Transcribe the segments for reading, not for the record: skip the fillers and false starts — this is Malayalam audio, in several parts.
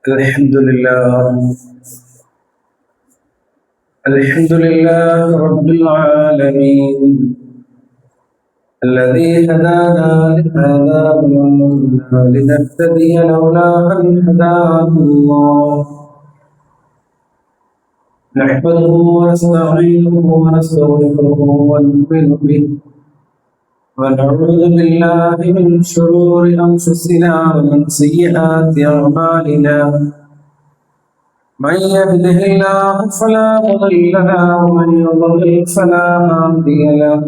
الحمد لله رب العالمين الذي هدانا لهذا وما كنا لنهتدي لولا أن هدانا الله نحمده ونستعينه ونستغفره ونؤمن به ونعوذ بالله من شرور أنفسنا ومن سيئات أعمالنا من يهده الله فلا مضل له ومن يضلل فلا هادي له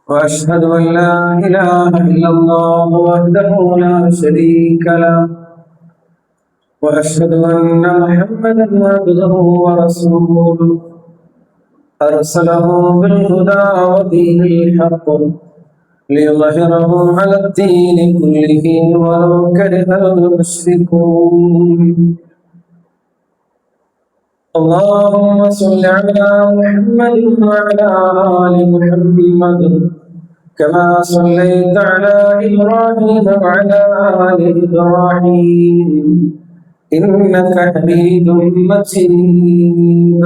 وأشهد أن لا إله إلا الله وحده لا شريك له وأشهد أن محمدا عبده ورسوله أرسله بالهدى ودين الحق ليظهره على الدين كله ولو كره المشركون اللهم صل على محمد وعلى آل محمد كما صليت على إبراهيم وعلى آل إبراهيم إنك حميد مجيد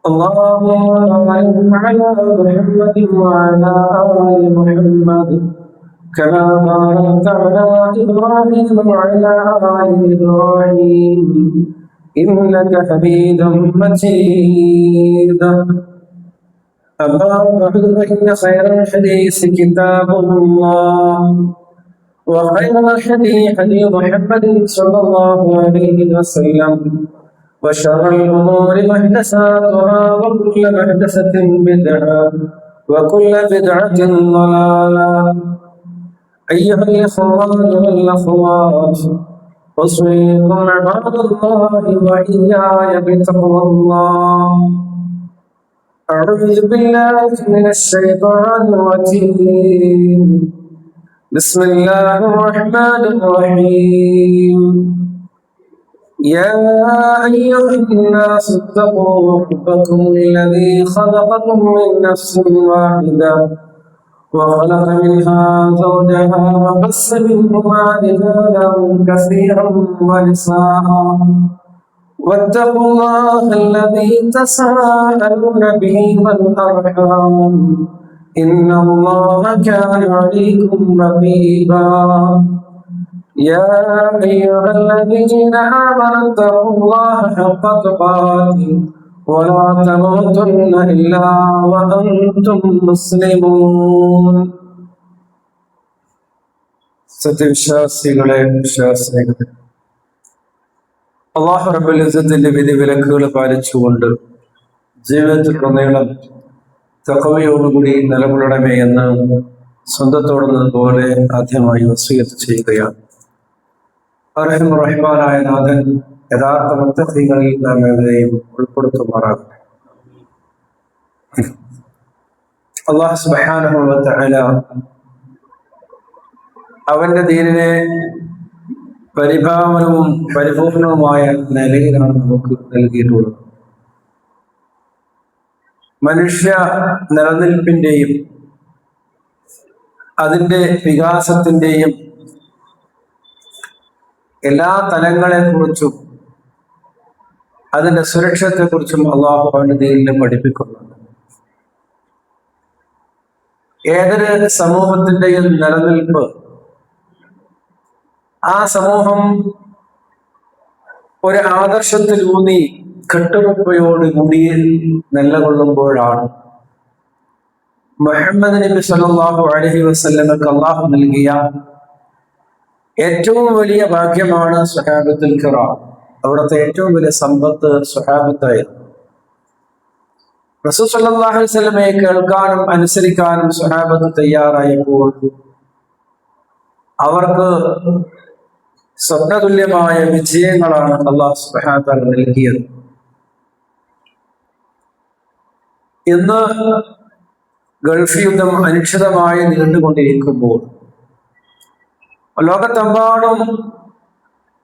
اللهم بارك على محمد وعلى آل محمد كما باركت على إبراهيم وعلى آل إبراهيم إنك حميد مجيد أما بعد فإن خير الحديث كتاب الله وخير الهدي هدي محمد صلى الله عليه وسلم وشر الأمور محدثاتها وكل محدثة بدعة وكل بدعة ضلالة أيها الإخوان والأخوات أوصيكم عباد الله وإياي بتقوى الله أعوذ بالله من الشيطان الرجيم بسم الله الرحمن الرحيم يا أيها الناس اتقوا ربكم الذي خلقكم من نفس واحدة وخلق منها زوجها وبث منهما رجالا كثيرا ونساء واتقوا الله الذي تساءلون به والأرحام إن الله كان عليكم رقيبا يا أيها الذين آمنوا اتقوا الله حق تقاته ولا تموتن إلا وأنتم مسلمون സത്യവിശ്വാസികളെ വിശ്വാസികളെ അല്ലാഹു റബ്ബുൽ ഇസ്സത്തിന്റെ വിധിവിലക്കുകൾ പാലിച്ചുകൊണ്ട് ജീവിതത്തിലുടനീളം തഖ്വയോടുകൂടി നിലകൊള്ളണമേ എന്ന് സ്വന്തത്തോടുന്നതുപോലെ ആദ്യമായി വസിയത്ത് ചെയ്യുകയാണ്. റഹ്മാനായ നാഥൻ യഥാർത്ഥ മുത്തഖീങ്ങളിൽ നാം ഏവരെയും ഉൾപ്പെടുത്തുമാറാകട്ടെ. അല്ലാഹു സുബ്ഹാനഹു വ തആല അവന്റെ ദീനിനെ പരിഭാവനവും പരിപൂർണവുമായ നിലയിലാണ് നമുക്ക് നൽകിയിട്ടുള്ളത്. മനുഷ്യ നിലനിൽപ്പിന്റെയും അതിന്റെ വികാസത്തിന്റെയും എല്ലാ തലങ്ങളെക്കുറിച്ചും അതിന്റെ സുരക്ഷത്തെക്കുറിച്ചും അള്ളാഹു അവന്റെ ദീനിനെ പഠിപ്പിക്കുന്നുണ്ട്. ഏതൊരു സമൂഹത്തിന്റെയും നിലനിൽപ്പ് ആ സമൂഹം ഒരു ആദർശത്തിലൂന്നി കെട്ടുറപ്പയോടുകൂടി നിലകൊള്ളുമ്പോഴാണ് മുഹമ്മദ് നബി സല്ലല്ലാഹു അലൈഹി വസല്ലമക്ക് അള്ളാഹു നൽകിയ ഏറ്റവും വലിയ ഭാഗ്യമാണ് സ്വഹാബത്തുൽ കിറാം. അവിടുത്തെ ഏറ്റവും വലിയ സമ്പത്ത് സ്വഹാബത്തായിരുന്നു. റസൂൽ സല്ലല്ലാഹു അലൈഹി വസല്ലമയെ കേൾക്കാനും അനുസരിക്കാനും സ്വഹാബത്ത് തയ്യാറായപ്പോൾ അവർക്ക് സ്വപ്നതുല്യമായ വിജയങ്ങളാണ് അല്ലാഹു സുബ്ഹാനഹു വ തആല നൽകിയത്. ഇന്ന് ഗൾഫ് യുദ്ധം അനിശ്ചിതമായി നീണ്ടുകൊണ്ടിരിക്കുമ്പോൾ ലോകത്തെമ്പാടും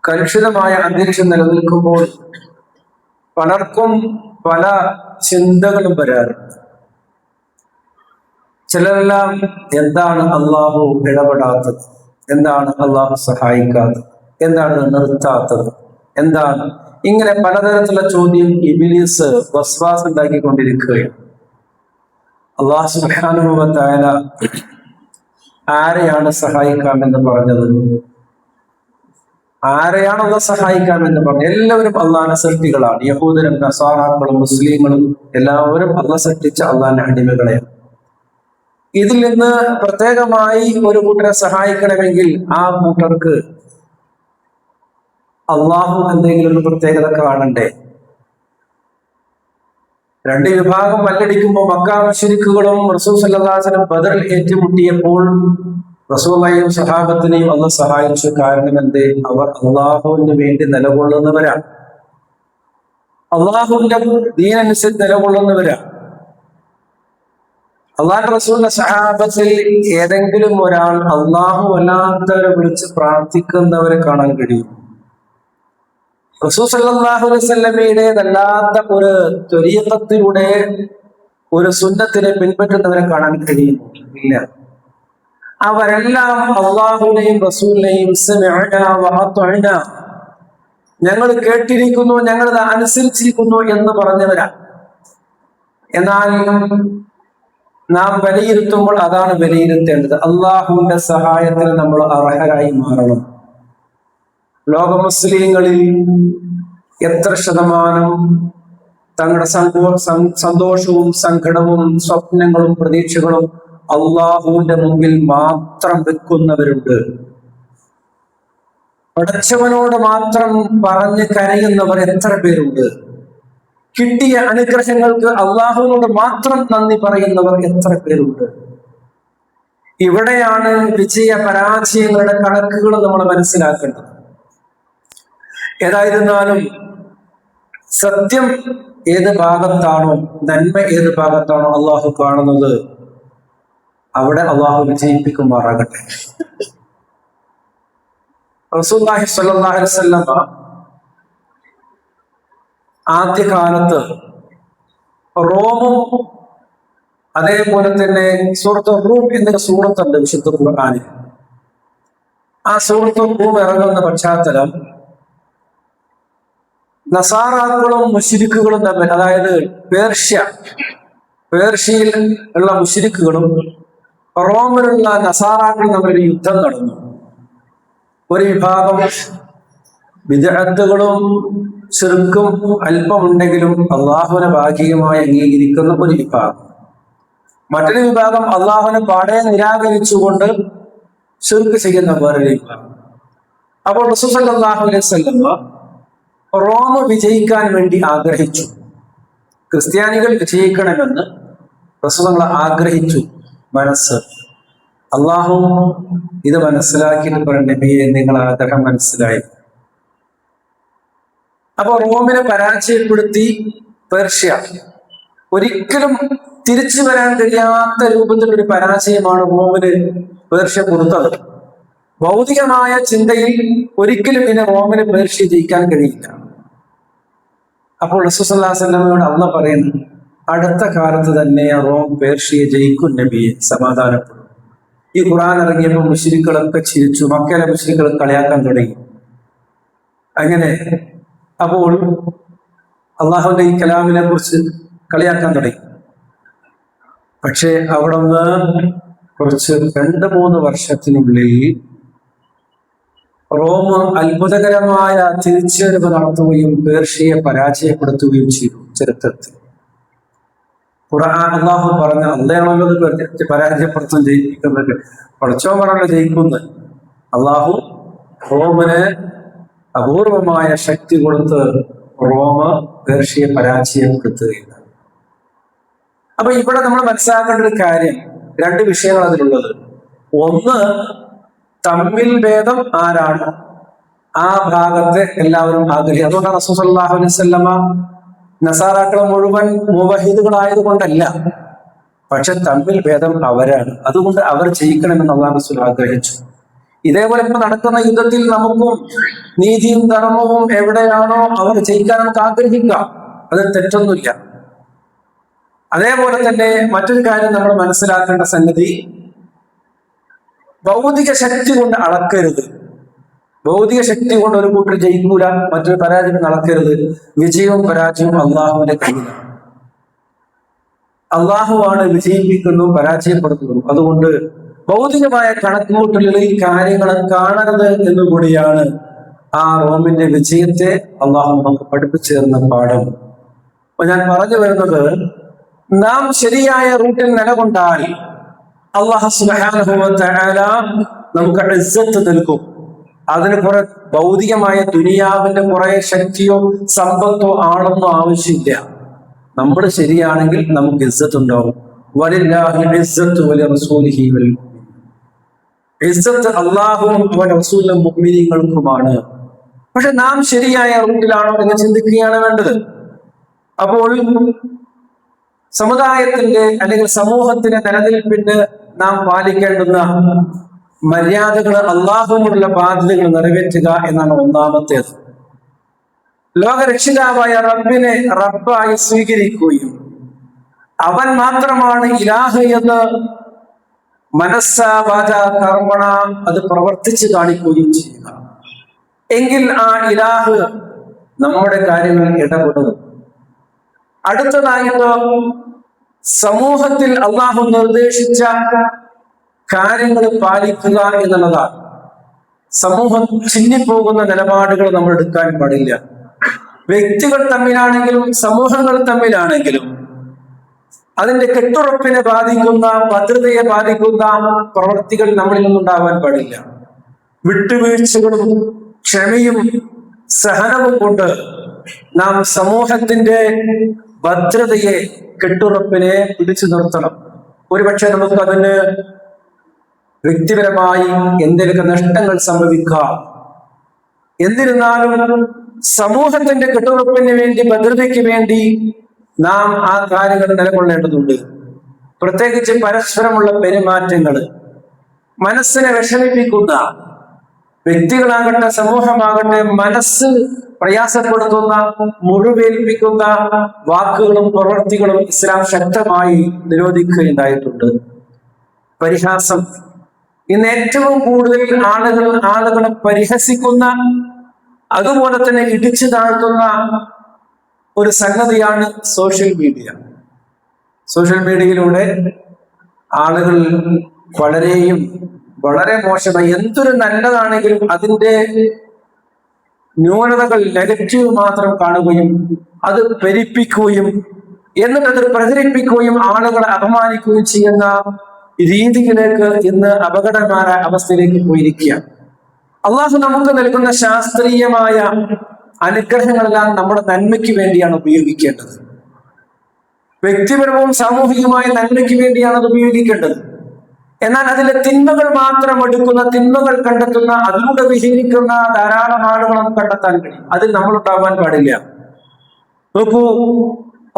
കലുഷിതമായ അന്തരീക്ഷം നിലനിൽക്കുമ്പോൾ പലർക്കും പല ചിന്തകളും വരാറുണ്ട്. ചിലരെല്ലാം എന്താണ് അള്ളാഹു ഇടപെടാത്തത്, എന്താണ് അള്ളാഹു സഹായിക്കാത്തത്, എന്താണ് നിർത്താത്തത്? എന്താണ്? ഇങ്ങനെ പലതരത്തിലുള്ള ചോദ്യം ഇബ്ലീസ് വസ്വാസ് ഉണ്ടാക്കിക്കൊണ്ടിരിക്കുകയാണ്. അല്ലാഹു സുബ്ഹാനഹു വ തആല ആരെയാണ് സഹായിക്കാമെന്ന് പറഞ്ഞത്? ആരെയാണ് അള്ളാഹ് സഹായിക്കാമെന്ന് പറഞ്ഞത്? എല്ലാവരും അള്ളാഹിന്റെ സൃഷ്ടികളാണ്. യഹൂദരും നസാറാക്കളും മുസ്ലിങ്ങളും എല്ലാവരും അള്ളാഹ് സൃഷ്ടിച്ച അള്ളാഹിന്റെ അടിമകളെയാണ്. ഇതിൽ നിന്ന് പ്രത്യേകമായി ഒരു കൂട്ടരെ സഹായിക്കണമെങ്കിൽ ആ കൂട്ടർക്ക് അള്ളാഹു എന്തെങ്കിലും ഒരു പ്രത്യേകത കാണണ്ടേ? രണ്ട് വിഭാഗം മല്ലടിക്കുമ്പോൾ മക്ക മുശ്രിക്കുകളും റസൂൽ സല്ലല്ലാഹു അലൈഹി വസല്ലം ബദറിൽ ഏറ്റുമുട്ടിയപ്പോൾ റസൂലുള്ളാഹിയും സഹാബത്തിനെയും അള്ളാഹ് സഹായിച്ചു. കാരണം എന്തേ? അവർ അള്ളാഹുവിന് വേണ്ടി നിലകൊള്ളുന്നവരാണ്, അള്ളാഹുവിന്റെ ദീനനുസരിച്ച് നിലകൊള്ളുന്നവരാണ്. അള്ളാഹുവിന്റെ റസൂലിന്റെ സഹാബത്തിൽ ഏതെങ്കിലും ഒരാൾ അള്ളാഹു അല്ലാത്തവരെ വിളിച്ച് പ്രാർത്ഥിക്കുന്നവരെ കാണാൻ കഴിയും? റസൂൽ സല്ലല്ലാഹു അലൈഹി വസല്ലമയുടേതല്ലാത്ത ഒരു ത്വരീഖത്തിലൂടെ ഒരു സുന്നത്തിനെ പിൻപറ്റുന്നവരെ കാണാൻ കഴിയും? ഇല്ല. അവരെല്ലാം അള്ളാഹുവിനെയും റസൂലിനെയും ഞങ്ങൾ കേട്ടിരിക്കുന്നു, ഞങ്ങളത് അനുസരിച്ചിരിക്കുന്നു എന്ന് പറഞ്ഞവരാണ്. എന്നാൽ നാം വിലയിരുത്തുമ്പോൾ അതാണ് വിലയിരുത്തേണ്ടത്. അള്ളാഹുവിന്റെ സഹായത്തിന് നമ്മൾ അർഹരായി മാറണം. ലോക മുസ്ലിങ്ങളിൽ എത്ര ശതമാനം തങ്ങളുടെ സന്തോഷവും സങ്കടവും സ്വപ്നങ്ങളും പ്രതീക്ഷകളും അള്ളാഹുവിന്റെ മുമ്പിൽ മാത്രം വെക്കുന്നവരുണ്ട്? പടച്ചവനോട് മാത്രം പറഞ്ഞ് കരയുന്നവർ എത്ര പേരുണ്ട്? കിട്ടിയ അനുഗ്രഹങ്ങൾക്ക് അള്ളാഹുവിനോട് മാത്രം നന്ദി പറയുന്നവർ എത്ര പേരുണ്ട്? ഇവിടെയാണ് വിജയ പരാജയങ്ങളുടെ കണക്കുകൾ നമ്മൾ മനസ്സിലാക്കേണ്ടത്. ഏതായിരുന്നാലും സത്യം ഏത് ഭാഗത്താണോ, നന്മ ഏത് ഭാഗത്താണോ അള്ളാഹു കാണുന്നത്, അവിടെ അള്ളാഹു വിജയിപ്പിക്കുമാറാകട്ടെ. റസൂലുള്ളാഹി സ്വല്ലല്ലാഹു അലൈഹി വസല്ലം ആദ്യകാലത്ത് റോമും അതേപോലെ തന്നെ സൂറത്ത് റൂം എന്നൊരു സൂറത്തുണ്ട് വിശുദ്ധ ഖുർആനിൽ. ആ സൂറത്ത് റൂം ഇറങ്ങുന്ന പശ്ചാത്തലം നസാറാക്കളും മുശ്രിക്കുകളും തമ്മിൽ, അതായത് പേർഷ്യയിൽ ഉള്ള മുശ്രിക്കുകളും റോമിലുള്ള നസാറാക്കളും തമ്മിൽ ഒരു യുദ്ധം നടന്നു. ഒരു വിഭാഗം ബിദ്അത്തുകളും ശിർക്കും അല്പമുണ്ടെങ്കിലും അള്ളാഹുവിനെ ഭാഗികമായി അംഗീകരിക്കുന്ന ഒരു വിഭാഗം, മറ്റൊരു വിഭാഗം അള്ളാഹുവിനെ പാടെ നിരാകരിച്ചുകൊണ്ട് ശിർക്ക് ചെയ്യുന്ന വേറൊരു വിഭാഗം. അപ്പോൾ റസൂൽ സല്ലല്ലാഹു അലൈഹി വസല്ലം റോം വിജയിക്കാൻ വേണ്ടി ആഗ്രഹിച്ചു. ക്രിസ്ത്യാനികൾ വിജയിക്കണമെന്ന് റസൂൽ ആഗ്രഹിച്ചു. മനസ്സ് അള്ളാഹു ഇത് മനസ്സിലാക്കിയിട്ട് പറഞ്ഞ നബിയെ, നിങ്ങൾ ആഗ്രഹം മനസ്സിലായി. അപ്പൊ റോമിനെ പരാജയപ്പെടുത്തി പേർഷ്യ ഒരിക്കലും തിരിച്ചു വരാൻ കഴിയാത്ത രൂപത്തിലൊരു പരാജയമാണ് റോമിന് പേർഷ്യ കൊടുത്തത്. ഭൗതികമായ ചിന്തയിൽ ഒരിക്കലും ഇനി റോമിന് പേർഷ്യ ജയിക്കാൻ കഴിയില്ല. അപ്പോൾ റസൂൽ സല്ലല്ലാഹു അലൈഹി വസല്ലമയോട് അല്ലാഹ് പറയുന്നു, അടുത്ത കാലത്ത് തന്നെ റോം പേർഷ്യയെ ജയിക്കും നബിയെ, സമാധാനപ്പെടും. ഈ ഖുർആൻ ഇറങ്ങിയപ്പോൾ മുശ്രിക്കുകളൊക്കെ ചിരിച്ചു, മക്കയിലെ മുശ്രിക്കുകൾ കളിയാക്കാൻ തുടങ്ങി. അങ്ങനെ അപ്പോൾ അള്ളാഹുവിന്റെ ഈ കലാമിനെ കുറിച്ച് കളിയാക്കാൻ തുടങ്ങി. പക്ഷെ അവിടെ നിന്ന് കുറച്ച് 2-3 വർഷത്തിനുള്ളിൽ റോം അത്ഭുതകരമായ തിരിച്ചുവരവ് നടത്തുകയും പേർഷ്യയെ പരാജയപ്പെടുത്തുകയും ചെയ്തു. ചരിത്രത്തിൽ ഖുർആൻ അള്ളാഹു പറഞ്ഞ അള്ളയാണല്ലോ പരാജയപ്പെടുത്തും ജയിപ്പിക്കുന്നത്, പഠിച്ചോമാണല്ലോ ജയിക്കുന്നത്. അള്ളാഹു റോമിന് അപൂർവമായ ശക്തി കൊടുത്ത് റോമ പേർഷ്യയെ പരാജയപ്പെടുത്തുകയില്ല. അപ്പൊ ഇവിടെ നമ്മൾ മനസ്സിലാക്കേണ്ട ഒരു കാര്യം, 2 വിഷയങ്ങൾ അതിലുള്ളത്. ഒന്ന്, തമ്മിൽ ഭേദം ആരാണ് ആ ഭാഗത്തെ എല്ലാവരും ആഗ്രഹിക്കും. അതുകൊണ്ടാണ് റസൂൽ സല്ലല്ലാഹു അലൈഹി വസല്ലമ നസാറാക്കൾ മുഴുവൻ മുവഹിദുകളായത് കൊണ്ടല്ല, പക്ഷെ തമ്മിൽ ഭേദം അവരാണ്. അതുകൊണ്ട് അവർ ജയിക്കണമെന്ന് അല്ലാഹു റസൂൽ ആഗ്രഹിച്ചു. ഇതേപോലെ ഇപ്പൊ നടക്കുന്ന യുദ്ധത്തിൽ നമുക്കും നീതിയും ധർമ്മവും എവിടെയാണോ അവർ ജയിക്കാൻ നമുക്ക് ആഗ്രഹിക്കാം, അതിൽ തെറ്റൊന്നുമില്ല. അതേപോലെ തന്നെ മറ്റൊരു കാര്യം നമ്മൾ മനസ്സിലാക്കേണ്ട സംഗതി, ഭൗതിക ശക്തി കൊണ്ട് അളക്കരുത്. ഭൗതിക ശക്തി കൊണ്ട് ഒരു കൂട്ടർ ജയിക്കൂല, മറ്റൊരു പരാജയം നടക്കരുത്. വിജയവും പരാജയവും അള്ളാഹുവിന്റെ കയ്യിലാണ്. അള്ളാഹുവാണ് വിജയിപ്പിക്കുന്നതും പരാജയപ്പെടുത്തുന്നതും. അതുകൊണ്ട് ഭൗതികമായ കണക്കുകൂട്ടലുകളിൽ കാര്യങ്ങൾ കാണരുത് എന്നുകൂടിയാണ് ആ റോമിന്റെ വിജയത്തെ അള്ളാഹു നമുക്ക് പഠിപ്പിച്ചു തരുന്ന പാഠം. അപ്പൊ ഞാൻ പറഞ്ഞു വരുന്നത്, നാം ശരിയായ റൂട്ടിൽ നിലകൊണ്ടാൽ അല്ലാഹു സുബ്ഹാനഹു വ തആല നമുക്ക് ഇസ്സത്ത് നൽകും. അതിന് കുറെ ഭൗതികമായ ദുനിയാവിന്റെ കുറെ ശക്തിയോ സമ്പത്തോ ആളൊന്നും ആവശ്യമില്ല. നമ്മൾ ശരിയാണെങ്കിൽ നമുക്ക് ഇസ്സത്ത് ഉണ്ടാവും. വലില്ലാഹിൽ ഇസ്സത്തു വലിറസൂലിഹി വൽ മുഅ്മിനീൻ. ഇസ്സത്ത് അല്ലാഹുവും അവന്റെ റസൂലിനും മുഅ്മിനീങ്ങൾക്കുമാണ്. പക്ഷെ നാം ശരിയായ റൂട്ടിലാണോ എന്ന് ചിന്തിക്കുകയാണ് വേണ്ടത്. അപ്പോൾ സമുദായത്തിന്റെ അല്ലെങ്കിൽ സമൂഹത്തിന്റെ നിലനിൽപ്പിന് നാം പാലിക്കേണ്ടുന്ന മര്യാദകൾ, അള്ളാഹുവിനുള്ള ബാധ്യതകൾ നിറവേറ്റുക എന്നാണ് ഒന്നാമത്തേത്. ലോകരക്ഷിതാവായ റബ്ബിനെ റബ്ബായി സ്വീകരിക്കുകയും അവൻ മാത്രമാണ് ഇലാഹ് എന്ന് മനസ്സ വാച കർമ്മണ അത് പ്രവർത്തിച്ച് കാണിക്കുകയും ചെയ്യുക. എങ്കിൽ ആ ഇലാഹ് നമ്മുടെ കാര്യങ്ങളിൽ ഇടപെടും. അടുത്തതായിട്ട് സമൂഹത്തിൽ അള്ളാഹു നിർദ്ദേശിച്ച കാര്യങ്ങൾ പാലിക്കുക എന്നുള്ളതാണ്. സമൂഹം ചിന്നിപ്പോകുന്ന നിലപാടുകൾ നമ്മൾ എടുക്കാൻ പാടില്ല. വ്യക്തികൾ തമ്മിലാണെങ്കിലും സമൂഹങ്ങൾ തമ്മിലാണെങ്കിലും അതിന്റെ കെട്ടുറപ്പിനെ ബാധിക്കുന്ന, ഭദ്രതയെ ബാധിക്കുന്ന പ്രവൃത്തികൾ നമ്മളിൽ നിന്നുണ്ടാവാൻ പാടില്ല. വിട്ടുവീഴ്ചകളും ക്ഷമയും സഹനവും കൊണ്ട് നാം സമൂഹത്തിന്റെ ഭദ്രതയെ, കെട്ടുറപ്പിനെ പിടിച്ചു നിർത്തണം. ഒരുപക്ഷെ നമുക്കതിന് വ്യക്തിപരമായി എന്തെങ്കിലും നഷ്ടങ്ങൾ സംഭവിക്കാം. എന്നിരുന്നാലും സമൂഹത്തിന്റെ കെട്ടുറപ്പിന് വേണ്ടി, ഭദ്രതയ്ക്ക് വേണ്ടി നാം ആ കാര്യങ്ങൾ നിലകൊള്ളേണ്ടതുണ്ട്. പ്രത്യേകിച്ച് പരസ്പരമുള്ള പെരുമാറ്റങ്ങൾ, മനസ്സിനെ വിഷമിപ്പിക്കുന്ന വ്യക്തികളാകട്ടെ സമൂഹമാകട്ടെ മനസ്സ് പ്രയാസപ്പെടുത്തുന്ന, മുറിവേൽപ്പിക്കുന്ന വാക്കുകളും പ്രവൃത്തികളും ഇസ്ലാം ശക്തമായി നിരോധിക്കുകയുണ്ടായിട്ടുണ്ട്. പരിഹാസം, ഇന്ന് ഏറ്റവും കൂടുതൽ ആളുകളെ പരിഹസിക്കുന്ന, അതുപോലെ തന്നെ ഇടിച്ചു താഴ്ത്തുന്ന ഒരു സംഗതിയാണ് സോഷ്യൽ മീഡിയ. സോഷ്യൽ മീഡിയയിലൂടെ ആളുകൾ വളരെ മോശമായി, എന്തൊരു നല്ലതാണെങ്കിലും അതിന്റെ ന്യൂനതകൾ, നെഗറ്റീവ് മാത്രം കാണുകയും അത് പെരുപ്പിക്കുകയും എന്നിട്ട് അത് പ്രചരിപ്പിക്കുകയും ആളുകളെ അപമാനിക്കുകയും ചെയ്യുന്ന രീതിയിലേക്ക് ഇന്ന് അപകടകരമായ അവസ്ഥയിലേക്ക് പോയിരിക്കുക. അള്ളാഹു നമുക്ക് നൽകുന്ന ശാസ്ത്രീയമായ അനുഗ്രഹങ്ങളെല്ലാം നമ്മുടെ നന്മയ്ക്ക് വേണ്ടിയാണ് ഉപയോഗിക്കേണ്ടത്. വ്യക്തിപരവും സാമൂഹികമായ നന്മയ്ക്ക് വേണ്ടിയാണ് അത് ഉപയോഗിക്കേണ്ടത്. എന്നാൽ അതിലെ തിന്മകൾ മാത്രം എടുക്കുന്ന, തിന്മകൾ കണ്ടെത്തുന്ന, അതിലൂടെ വിഹരിക്കുന്ന ധാരാളം ആളുകൾ നമുക്ക് കണ്ടെത്താൻ കഴിയും. അതിൽ നമ്മൾ ഉണ്ടാവാൻ പാടില്ല. നോക്കൂ,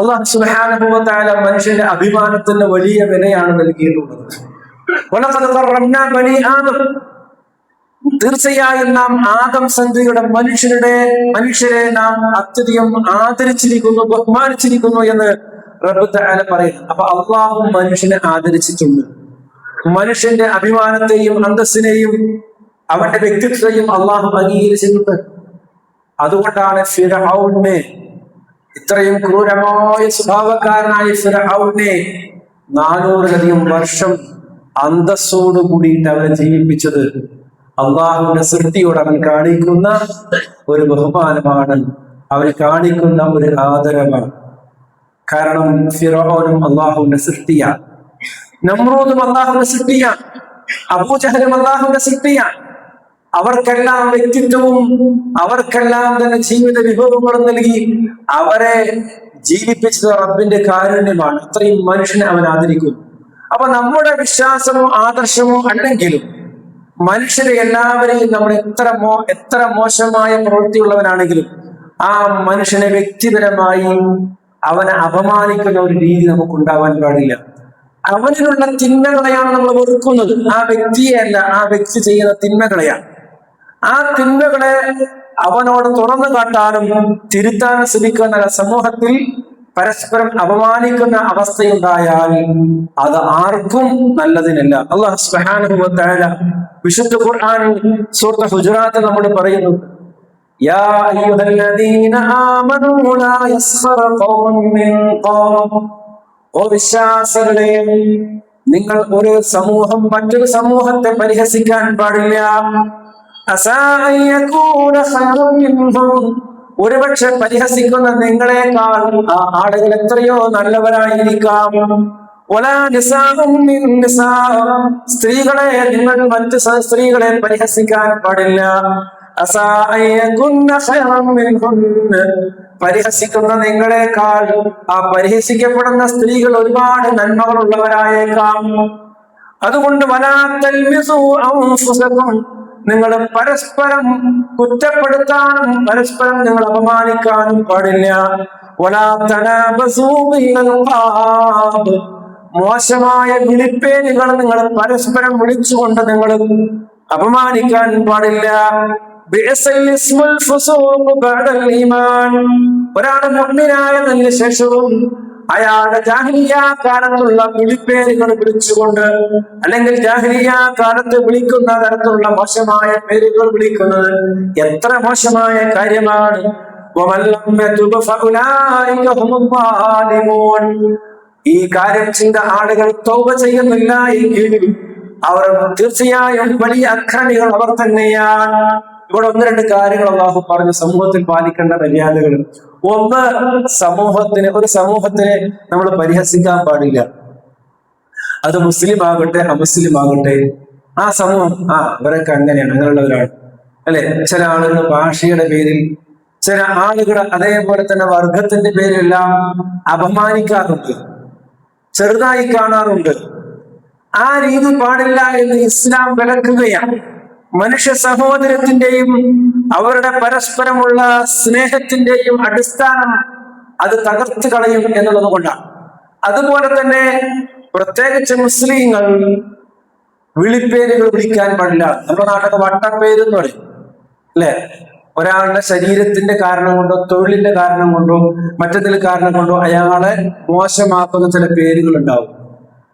അല്ലാഹു സുബ്ഹാനഹു വ തആല മനുഷ്യന്റെ അഭിമാനത്തിന് വലിയ വിലയാണ് നൽകിയിട്ടുള്ളത്. വലഖദ് കറംനാ ബനി ആദം, തീർച്ചയായും നാം ആദം സന്തതിയുടെ മനുഷ്യരെ നാം അത്യധികം ആദരിച്ചിരിക്കുന്നു, ബഹുമാനിച്ചിരിക്കുന്നു എന്ന് റബ്ബ് തആല പറയുന്നു. അപ്പൊ അള്ളാഹു മനുഷ്യനെ ആദരിച്ചിട്ടുണ്ട്. മനുഷ്യന്റെ അഭിമാനത്തെയും അന്തസ്സിനെയും അവന്റെ വ്യക്തിത്വത്തെയും അള്ളാഹു അംഗീകരിച്ചിട്ടുണ്ട്. അതുകൊണ്ടാണ് ഫിർഔനെ, ഇത്രയും ക്രൂരമായ സ്വഭാവക്കാരനായ ഫിർഔനെ 400-ലധികം വർഷം അന്തസ്സോട് കൂടിയിട്ട് അവനെ ജീവിപ്പിച്ചത്. അള്ളാഹുവിന്റെ സൃഷ്ടിയോട് അവൻ കാണിക്കുന്ന ഒരു ബഹുമാനമാണ്, അവന് കാണിക്കുന്ന ഒരു ആദരവാണ്. കാരണം ഫിർഔനും അള്ളാഹുവിന്റെ സൃഷ്ടിയാണ്, നമ്രൂദും അള്ളാഹുവിന്റെ സൃഷ്ടിയാണ്, അബൂജഹലും അള്ളാഹുവിന്റെ സൃഷ്ടിയാണ്. അവർക്കെല്ലാം വ്യക്തിത്വവും അവർക്കെല്ലാം തന്നെ ജീവിത വിഭവങ്ങളും നൽകി അവരെ ജീവിപ്പിച്ചത് റബ്ബിന്റെ കാരുണ്യമാണ്. അത്രയും മനുഷ്യനെ അവൻ ആദരിക്കുന്നു. അപ്പൊ നമ്മുടെ വിശ്വാസമോ ആദർശമോ അല്ലെങ്കിലും മനുഷ്യരെ എല്ലാവരെയും നമ്മൾ എത്ര മോശമായ പ്രവൃത്തിയുള്ളവനാണെങ്കിലും ആ മനുഷ്യനെ വ്യക്തിപരമായി അവനെ അപമാനിക്കുന്ന ഒരു രീതി നമുക്ക് ഉണ്ടാവാൻ പാടില്ല. അവനിലുള്ള തിന്മകളെയാണ് നമ്മൾ വെറുക്കുന്നത്, ആ വ്യക്തിയെയല്ല, ആ വ്യക്തി ചെയ്യുന്ന തിന്മകളെയാണ്. ആ തിന്മകളെ അവനോട് തുറന്നു കാട്ടാനും തിരുത്താനും ശ്രമിക്കുന്ന സമൂഹത്തിൽ പരസ്പരം അപമാനിക്കുന്ന അവസ്ഥയുണ്ടായാൽ അത് ആർക്കും നല്ലതിനല്ല. അല്ലാഹു സുബ്ഹാനഹു വ തആല വിശുദ്ധ ഖുർആൻ സൂറത്ത് ഹുജറാത്ത് നമ്മൾ പറയുന്നു, യാ അയ്യുഹല്ലദീന ആമനൂ ലാ യസ്ഖറ ഖൗമുൻ മിൻ ഖൗം. ഓ വിശ്വാസികളെ, നിങ്ങൾ ഒരു സമൂഹം മറ്റൊരു സമൂഹത്തെ പരിഹസിക്കാൻ പാടില്ല. അസാ അൻ യകൂന ഖൈറൻ മിൻഹും. ഒരുപക്ഷെ പരിഹസിക്കുന്ന നിങ്ങളെക്കാൾ ആ ആളുകൾ എത്രയോ നല്ലവരായിരിക്കാം. വലാ നിസാഉം മിൻ നിസാ. സ്ത്രീകളെ നിങ്ങൾ മറ്റു സ്ത്രീകളെ പരിഹസിക്കാൻ പാടില്ല. അസാ അൻ യകുന്ന ഖൈറൻ മിൻഹുന്ന. പരിഹസിക്കുന്ന നിങ്ങളെക്കാൾ ആ പരിഹസിക്കപ്പെടുന്ന സ്ത്രീകൾ ഒരുപാട് നന്മകളുള്ളവരായേക്കാം. അതുകൊണ്ട് വലാ തൽമിസു അൻഫുസകും. നിങ്ങൾ പരസ്പരം കുറ്റപ്പെടുത്താനും പരസ്പരം നിങ്ങൾ അപമാനിക്കാനും പാടില്ല. വലാ തനാബസൂ ബിൽ അൽഖാബ്. മോശമായ വിളിപ്പേരുകൾ നിങ്ങൾ പരസ്പരം വിളിച്ചുകൊണ്ട് നിങ്ങൾ അപമാനിക്കാൻ പാടില്ല. ബിഅസൽ ഇസ്മുൽ ഫുസൂഖ് ബഅദൽ ഈമാൻ. ഒരാൾ മുഅ്മിനായതിനു ശേഷവും അയാളുടെ ജാഹിലിയ്യ കാലത്തുള്ള വിളിപ്പേരുകൾ വിളിച്ചുകൊണ്ട്, അല്ലെങ്കിൽ ജാഹിലിയ്യ കാലത്ത് വിളിക്കുന്ന തരത്തിലുള്ള മോശമായ പേരുകൾ വിളിക്കുന്നത് എത്ര മോശമായ കാര്യമാണ്. ഈ കാര്യം ചെയ്ത ആളുകൾ തൗബ ചെയ്യുന്നില്ല എങ്കിൽ അവർ തീർച്ചയായും വലിയ അക്രമികൾ അവർ തന്നെയാണ്. ഇവിടെ ഒന്ന് രണ്ട് കാര്യങ്ങൾ അല്ലാഹു പറഞ്ഞു സമൂഹത്തിൽ പാലിക്കേണ്ട മര്യാദകൾ. ഒന്ന്, ഒരു സമൂഹത്തിനെ നമ്മൾ പരിഹസിക്കാൻ പാടില്ല. അത് മുസ്ലിം ആകട്ടെ അമുസ്ലിം ആകട്ടെ. ആ സമൂഹം ഇവരൊക്കെ അങ്ങനെയാണ്, അങ്ങനെയുള്ളവരാണ് അല്ലെ. ചില ആളുകൾ ഭാഷയുടെ പേരിൽ, ചില ആളുകൾ അതേപോലെ തന്നെ വർഗത്തിന്റെ പേരിലെല്ലാം അപമാനിക്കാറുണ്ട്, ചെറുതായി കാണാറുണ്ട്. ആ രീതി പാടില്ല എന്ന് ഇസ്ലാം വിലക്കുകയാണ്. മനുഷ്യ സഹോദരത്തിന്റെയും അവരുടെ പരസ്പരമുള്ള സ്നേഹത്തിന്റെയും അടിസ്ഥാനം അത് തകർത്ത് കളയും എന്നുള്ളത് കൊണ്ടാണ്. അതുപോലെ തന്നെ പ്രത്യേകിച്ച് മുസ്ലിങ്ങൾ വിളിപ്പേരുകൾ വിളിക്കാൻ പാടില്ല. നമ്മുടെ നാട്ടിൽ വട്ടപ്പേര് എന്ന് പറയും അല്ലെ. ഒരാളുടെ ശരീരത്തിന്റെ കാരണം കൊണ്ടോ തൊഴിലിന്റെ കാരണം കൊണ്ടോ മറ്റേതിൽ കാരണം കൊണ്ടോ അയാളെ മോശമാക്കുന്ന ചില പേരുകൾ ഉണ്ടാവും.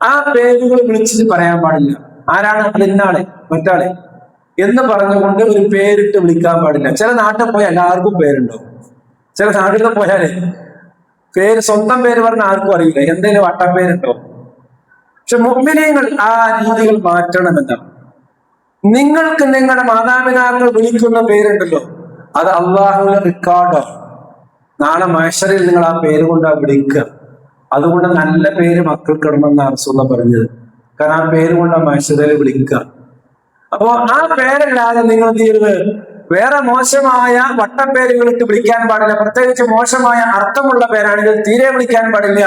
ആ പേരുകൾ വിളിച്ചിട്ട് പറയാൻ പാടില്ല. ആരാണ് അത്? ഇന്നാളെ, മറ്റാളെ എന്ന് പറഞ്ഞുകൊണ്ട് ഒരു പേരിട്ട് വിളിക്കാൻ പാടില്ല. ചില നാട്ടിൽ പോയാൽ എല്ലാവർക്കും പേരുണ്ടാവും. ചില നാട്ടിൽ പോയാലേ പേര്, സ്വന്തം പേര് പറഞ്ഞ ആർക്കും അറിയില്ല, എന്തെങ്കിലും വട്ടപ്പേരുണ്ടോ. പക്ഷെ മുഅ്മിനീങ്ങൾ ആ രീതികൾ മാറ്റണമെന്നാണ്. നിങ്ങൾക്ക് നിങ്ങളുടെ മാതാപിതാക്കൾ വിളിക്കുന്ന പേരുണ്ടല്ലോ, അത് അള്ളാഹുവിന്റെ റെക്കോർഡാണ്. നാളെ മഹ്ശറിൽ നിങ്ങൾ ആ പേര് കൊണ്ടാ വിളിക്കുക. അതുകൊണ്ട് നല്ല പേര് മക്കൾക്ക് ഇടണമെന്നാണ് റസൂലുള്ളാഹി പറഞ്ഞത്. കാരണം ആ പേര് കൊണ്ടാ മഹ്ശറിൽ വിളിക്കുക. അപ്പോ ആ പേരല്ലാതെ നിങ്ങൾ എന്ത് ചെയ്യരുത്, വേറെ മോശമായ വട്ടപ്പേരുകളിട്ട് വിളിക്കാൻ പാടില്ല. പ്രത്യേകിച്ച് മോശമായ അർത്ഥമുള്ള പേരാണെങ്കിൽ തീരെ വിളിക്കാൻ പാടില്ല.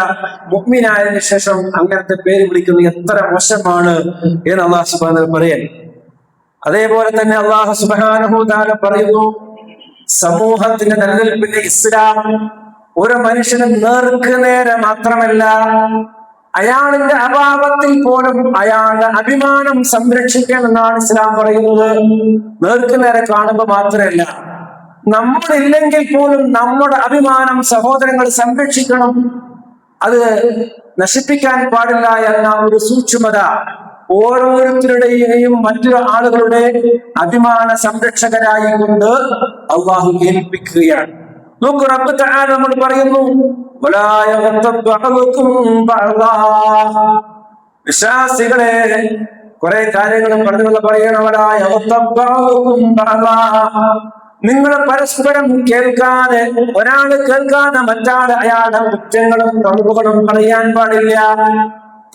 മുഅ്മിനായതിനു ശേഷം അങ്ങനത്തെ പേര് വിളിക്കുന്നത് എത്ര മോശമാണ് എന്ന് അല്ലാഹു സുബ്ഹാനഹു വ തആല പറയാൻ. അതേപോലെ തന്നെ അല്ലാഹു സുബ്ഹാനഹു വ തആല പറയുന്നു, സമൂഹത്തിന്റെ നിലനിൽപ്പിന്റെ ഇസ്ലാം ഒരു മനുഷ്യന് നേർക്ക് നേരെ മാത്രമല്ല, അയാളിന്റെ അഭാവത്തിൽ പോലും അയാളുടെ അഭിമാനം സംരക്ഷിക്കണമെന്നാണ് ഇസ്ലാം പറയുന്നത്. നേർക്ക് നേരെ കാണുമ്പോൾ മാത്രമല്ല, നമ്മളില്ലെങ്കിൽ പോലും നമ്മുടെ അഭിമാനം സഹോദരങ്ങൾ സംരക്ഷിക്കണം. അത് നശിപ്പിക്കാൻ പാടില്ല എന്ന ഒരു സൂക്ഷ്മത ഓരോരുത്തരുടെയും മറ്റു ആളുകളുടെ അഭിമാന സംരക്ഷകരായി കൊണ്ട് അള്ളാഹു ഏൽപ്പിക്കുകയാണ്. നോക്കൂ, റബ്ബ് തആല നമ്മൾ പറയുന്നു, വിശ്വാസികളെ കുറെ കാര്യങ്ങളും പറഞ്ഞു പറയണം. നിങ്ങൾ പരസ്പരം കേൾക്കാതെ, ഒരാള് കേൾക്കാതെ മറ്റാള് അയാളുടെ കുറ്റങ്ങളും കഴിവുകളും പറയാൻ പാടില്ല,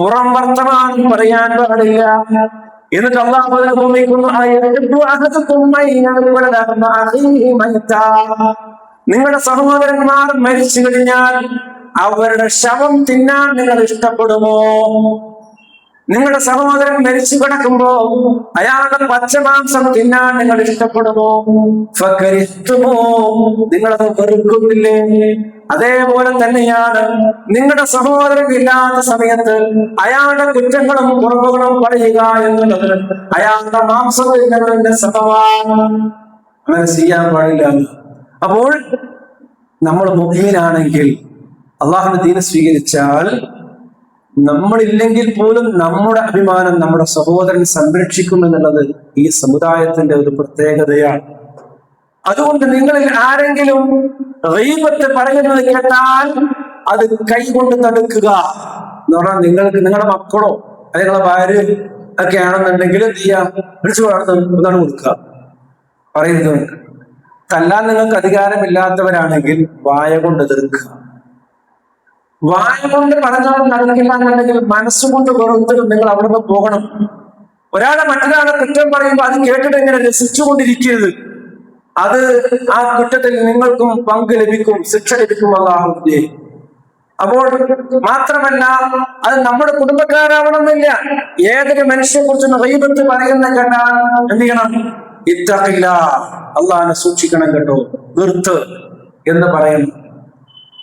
പുറം വർത്തമാനം പറയാൻ പാടില്ല. എന്നിട്ട് അല്ലാഹു ഭൂമിക്കുന്നു, നിങ്ങളുടെ സഹോദരന്മാർ മരിച്ചു കഴിഞ്ഞാൽ അവരുടെ ശവം തിന്നാൻ നിങ്ങൾ ഇഷ്ടപ്പെടുമോ? നിങ്ങളുടെ സഹോദരൻ മരിച്ചു കിടക്കുമ്പോ അയാളുടെ പച്ചമാംസം തിന്നാൻ നിങ്ങൾ ഇഷ്ടപ്പെടുമോ? ഫകരിഹ്തുമോ, നിങ്ങളത് വെറുക്കുന്നില്ലേ? അതേപോലെ തന്നെയാണ് നിങ്ങളുടെ സഹോദരൻ ഇല്ലാത്ത സമയത്ത് അയാളുടെ കുറ്റങ്ങളും കുറവുകളും പറയുക എന്നുള്ളത് അയാളുടെ മാംസം തിന്നുന്നതിന്റെ സമമാണ്. അങ്ങനെ ചെയ്യാൻ പാടില്ല. അപ്പോൾ നമ്മൾ മുഅ്മിനാണെങ്കിൽ അള്ളാഹുവിന്റെ ദീന് സ്വീകരിച്ചാൽ നമ്മളില്ലെങ്കിൽ പോലും നമ്മുടെ അഭിമാനം നമ്മുടെ സഹോദരൻ സംരക്ഷിക്കും എന്നുള്ളത് ഈ സമുദായത്തിന്റെ ഒരു പ്രത്യേകതയാണ്. അതുകൊണ്ട് നിങ്ങളിൽ ആരെങ്കിലും ഗീബത്ത് പറയുന്നത് കേട്ടാൽ അത് കൈകൊണ്ട് തടുക്കുക എന്ന് പറഞ്ഞാൽ നിങ്ങൾക്ക് നിങ്ങളുടെ മക്കളോ അല്ലെങ്കിൽ നിങ്ങളുടെ ഭാര്യ ഒക്കെ ആണെന്നുണ്ടെങ്കിൽ എന്ത് ചെയ്യാ, വിളിച്ചു വളർത്തുന്നതാണ് കൊടുക്കുക. പറയുന്നത് തല്ലാൻ നിങ്ങൾക്ക് അധികാരമില്ലാത്തവരാണെങ്കിൽ വായ കൊണ്ട് എതിർക്കുക. വായ കൊണ്ട് പറഞ്ഞാൽ നടക്കില്ല എന്നുണ്ടെങ്കിൽ മനസ്സുകൊണ്ട് വെറുത്തിട്ട് നിങ്ങൾ അവിടെ നിന്ന് പോകണം. ഒരാളെ മറ്റൊരാളെ കുറ്റം പറയുമ്പോൾ അത് കേട്ടിട്ട് ഇങ്ങനെ രസിച്ചുകൊണ്ടിരിക്കരുത്. അത് ആ കുറ്റത്തിൽ നിങ്ങൾക്കും പങ്ക് ലഭിക്കും, ശിക്ഷ ലഭിക്കും അല്ലാഹുവിന്റെ. അപ്പോൾ മാത്രമല്ല അത് നമ്മുടെ കുടുംബക്കാരാവണമെന്നില്ല. ഏതൊരു മനുഷ്യനെ കുറിച്ച് ഗീബത്ത് പറയുന്ന കേട്ടാൽ എന്ത് ചെയ്യണം? ഇത്തഖില്ലാഹ്, അള്ളാഹിനെ സൂക്ഷിക്കണം കേട്ടോ, നിർത്ത് എന്ന് പറയുന്നു.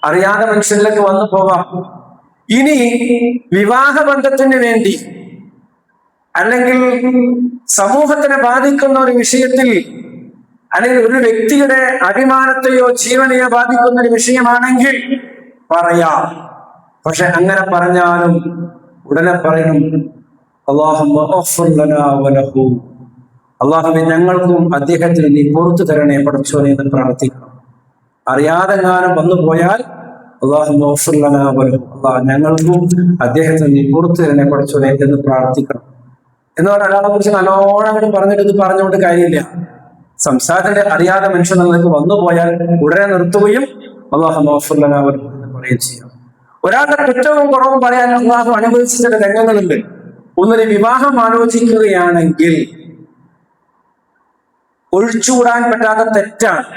അറിയാതെ മനുഷ്യരിലേക്ക് വന്നു പോകാം. ഇനി വിവാഹ ബന്ധത്തിന് വേണ്ടി അല്ലെങ്കിൽ സമൂഹത്തിനെ ബാധിക്കുന്ന ഒരു വിഷയത്തിൽ അല്ലെങ്കിൽ ഒരു വ്യക്തിയുടെ അഭിമാനത്തെയോ ജീവനെയോ ബാധിക്കുന്ന ഒരു വിഷയമാണെങ്കിൽ പറയാം. പക്ഷെ അങ്ങനെ പറഞ്ഞാലും ഉടനെ പറയണം അല്ലാഹുവേ ഞങ്ങൾക്കും അദ്ദേഹത്തിന് നീ പുറത്തു തരണേ പടച്ചോനെ എന്ന് പ്രാർത്ഥിക്കണം. അറിയാതെ ഞാനും വന്നു പോയാൽ ഞങ്ങൾക്കും അദ്ദേഹത്തിന് നീ പുറത്തു തരണേ പടച്ചോനെ എന്ന് പ്രാർത്ഥിക്കണം. എന്ന് പറഞ്ഞാൽ ഒരാളെ കുറിച്ച് നല്ലോണം പറഞ്ഞിട്ട് ഇത് പറഞ്ഞുകൊണ്ട് കാര്യമില്ല. സംസാരത്തിന്റെ അറിയാതെ മനുഷ്യൻ നിങ്ങൾക്ക് വന്നു പോയാൽ ഉടനെ നിർത്തുകയും എന്ന് പറയുകയും ചെയ്യാം. ഒരാളുടെ കുറ്റവും കുറവും പറയാൻ അള്ളാഹു അനുവദിച്ച ചില രംഗങ്ങളുണ്ട്. ഒന്നൊരു വിവാഹം ആലോചിക്കുകയാണെങ്കിൽ ഒഴിച്ചുകൂടാൻ പറ്റാത്ത തെറ്റാണ്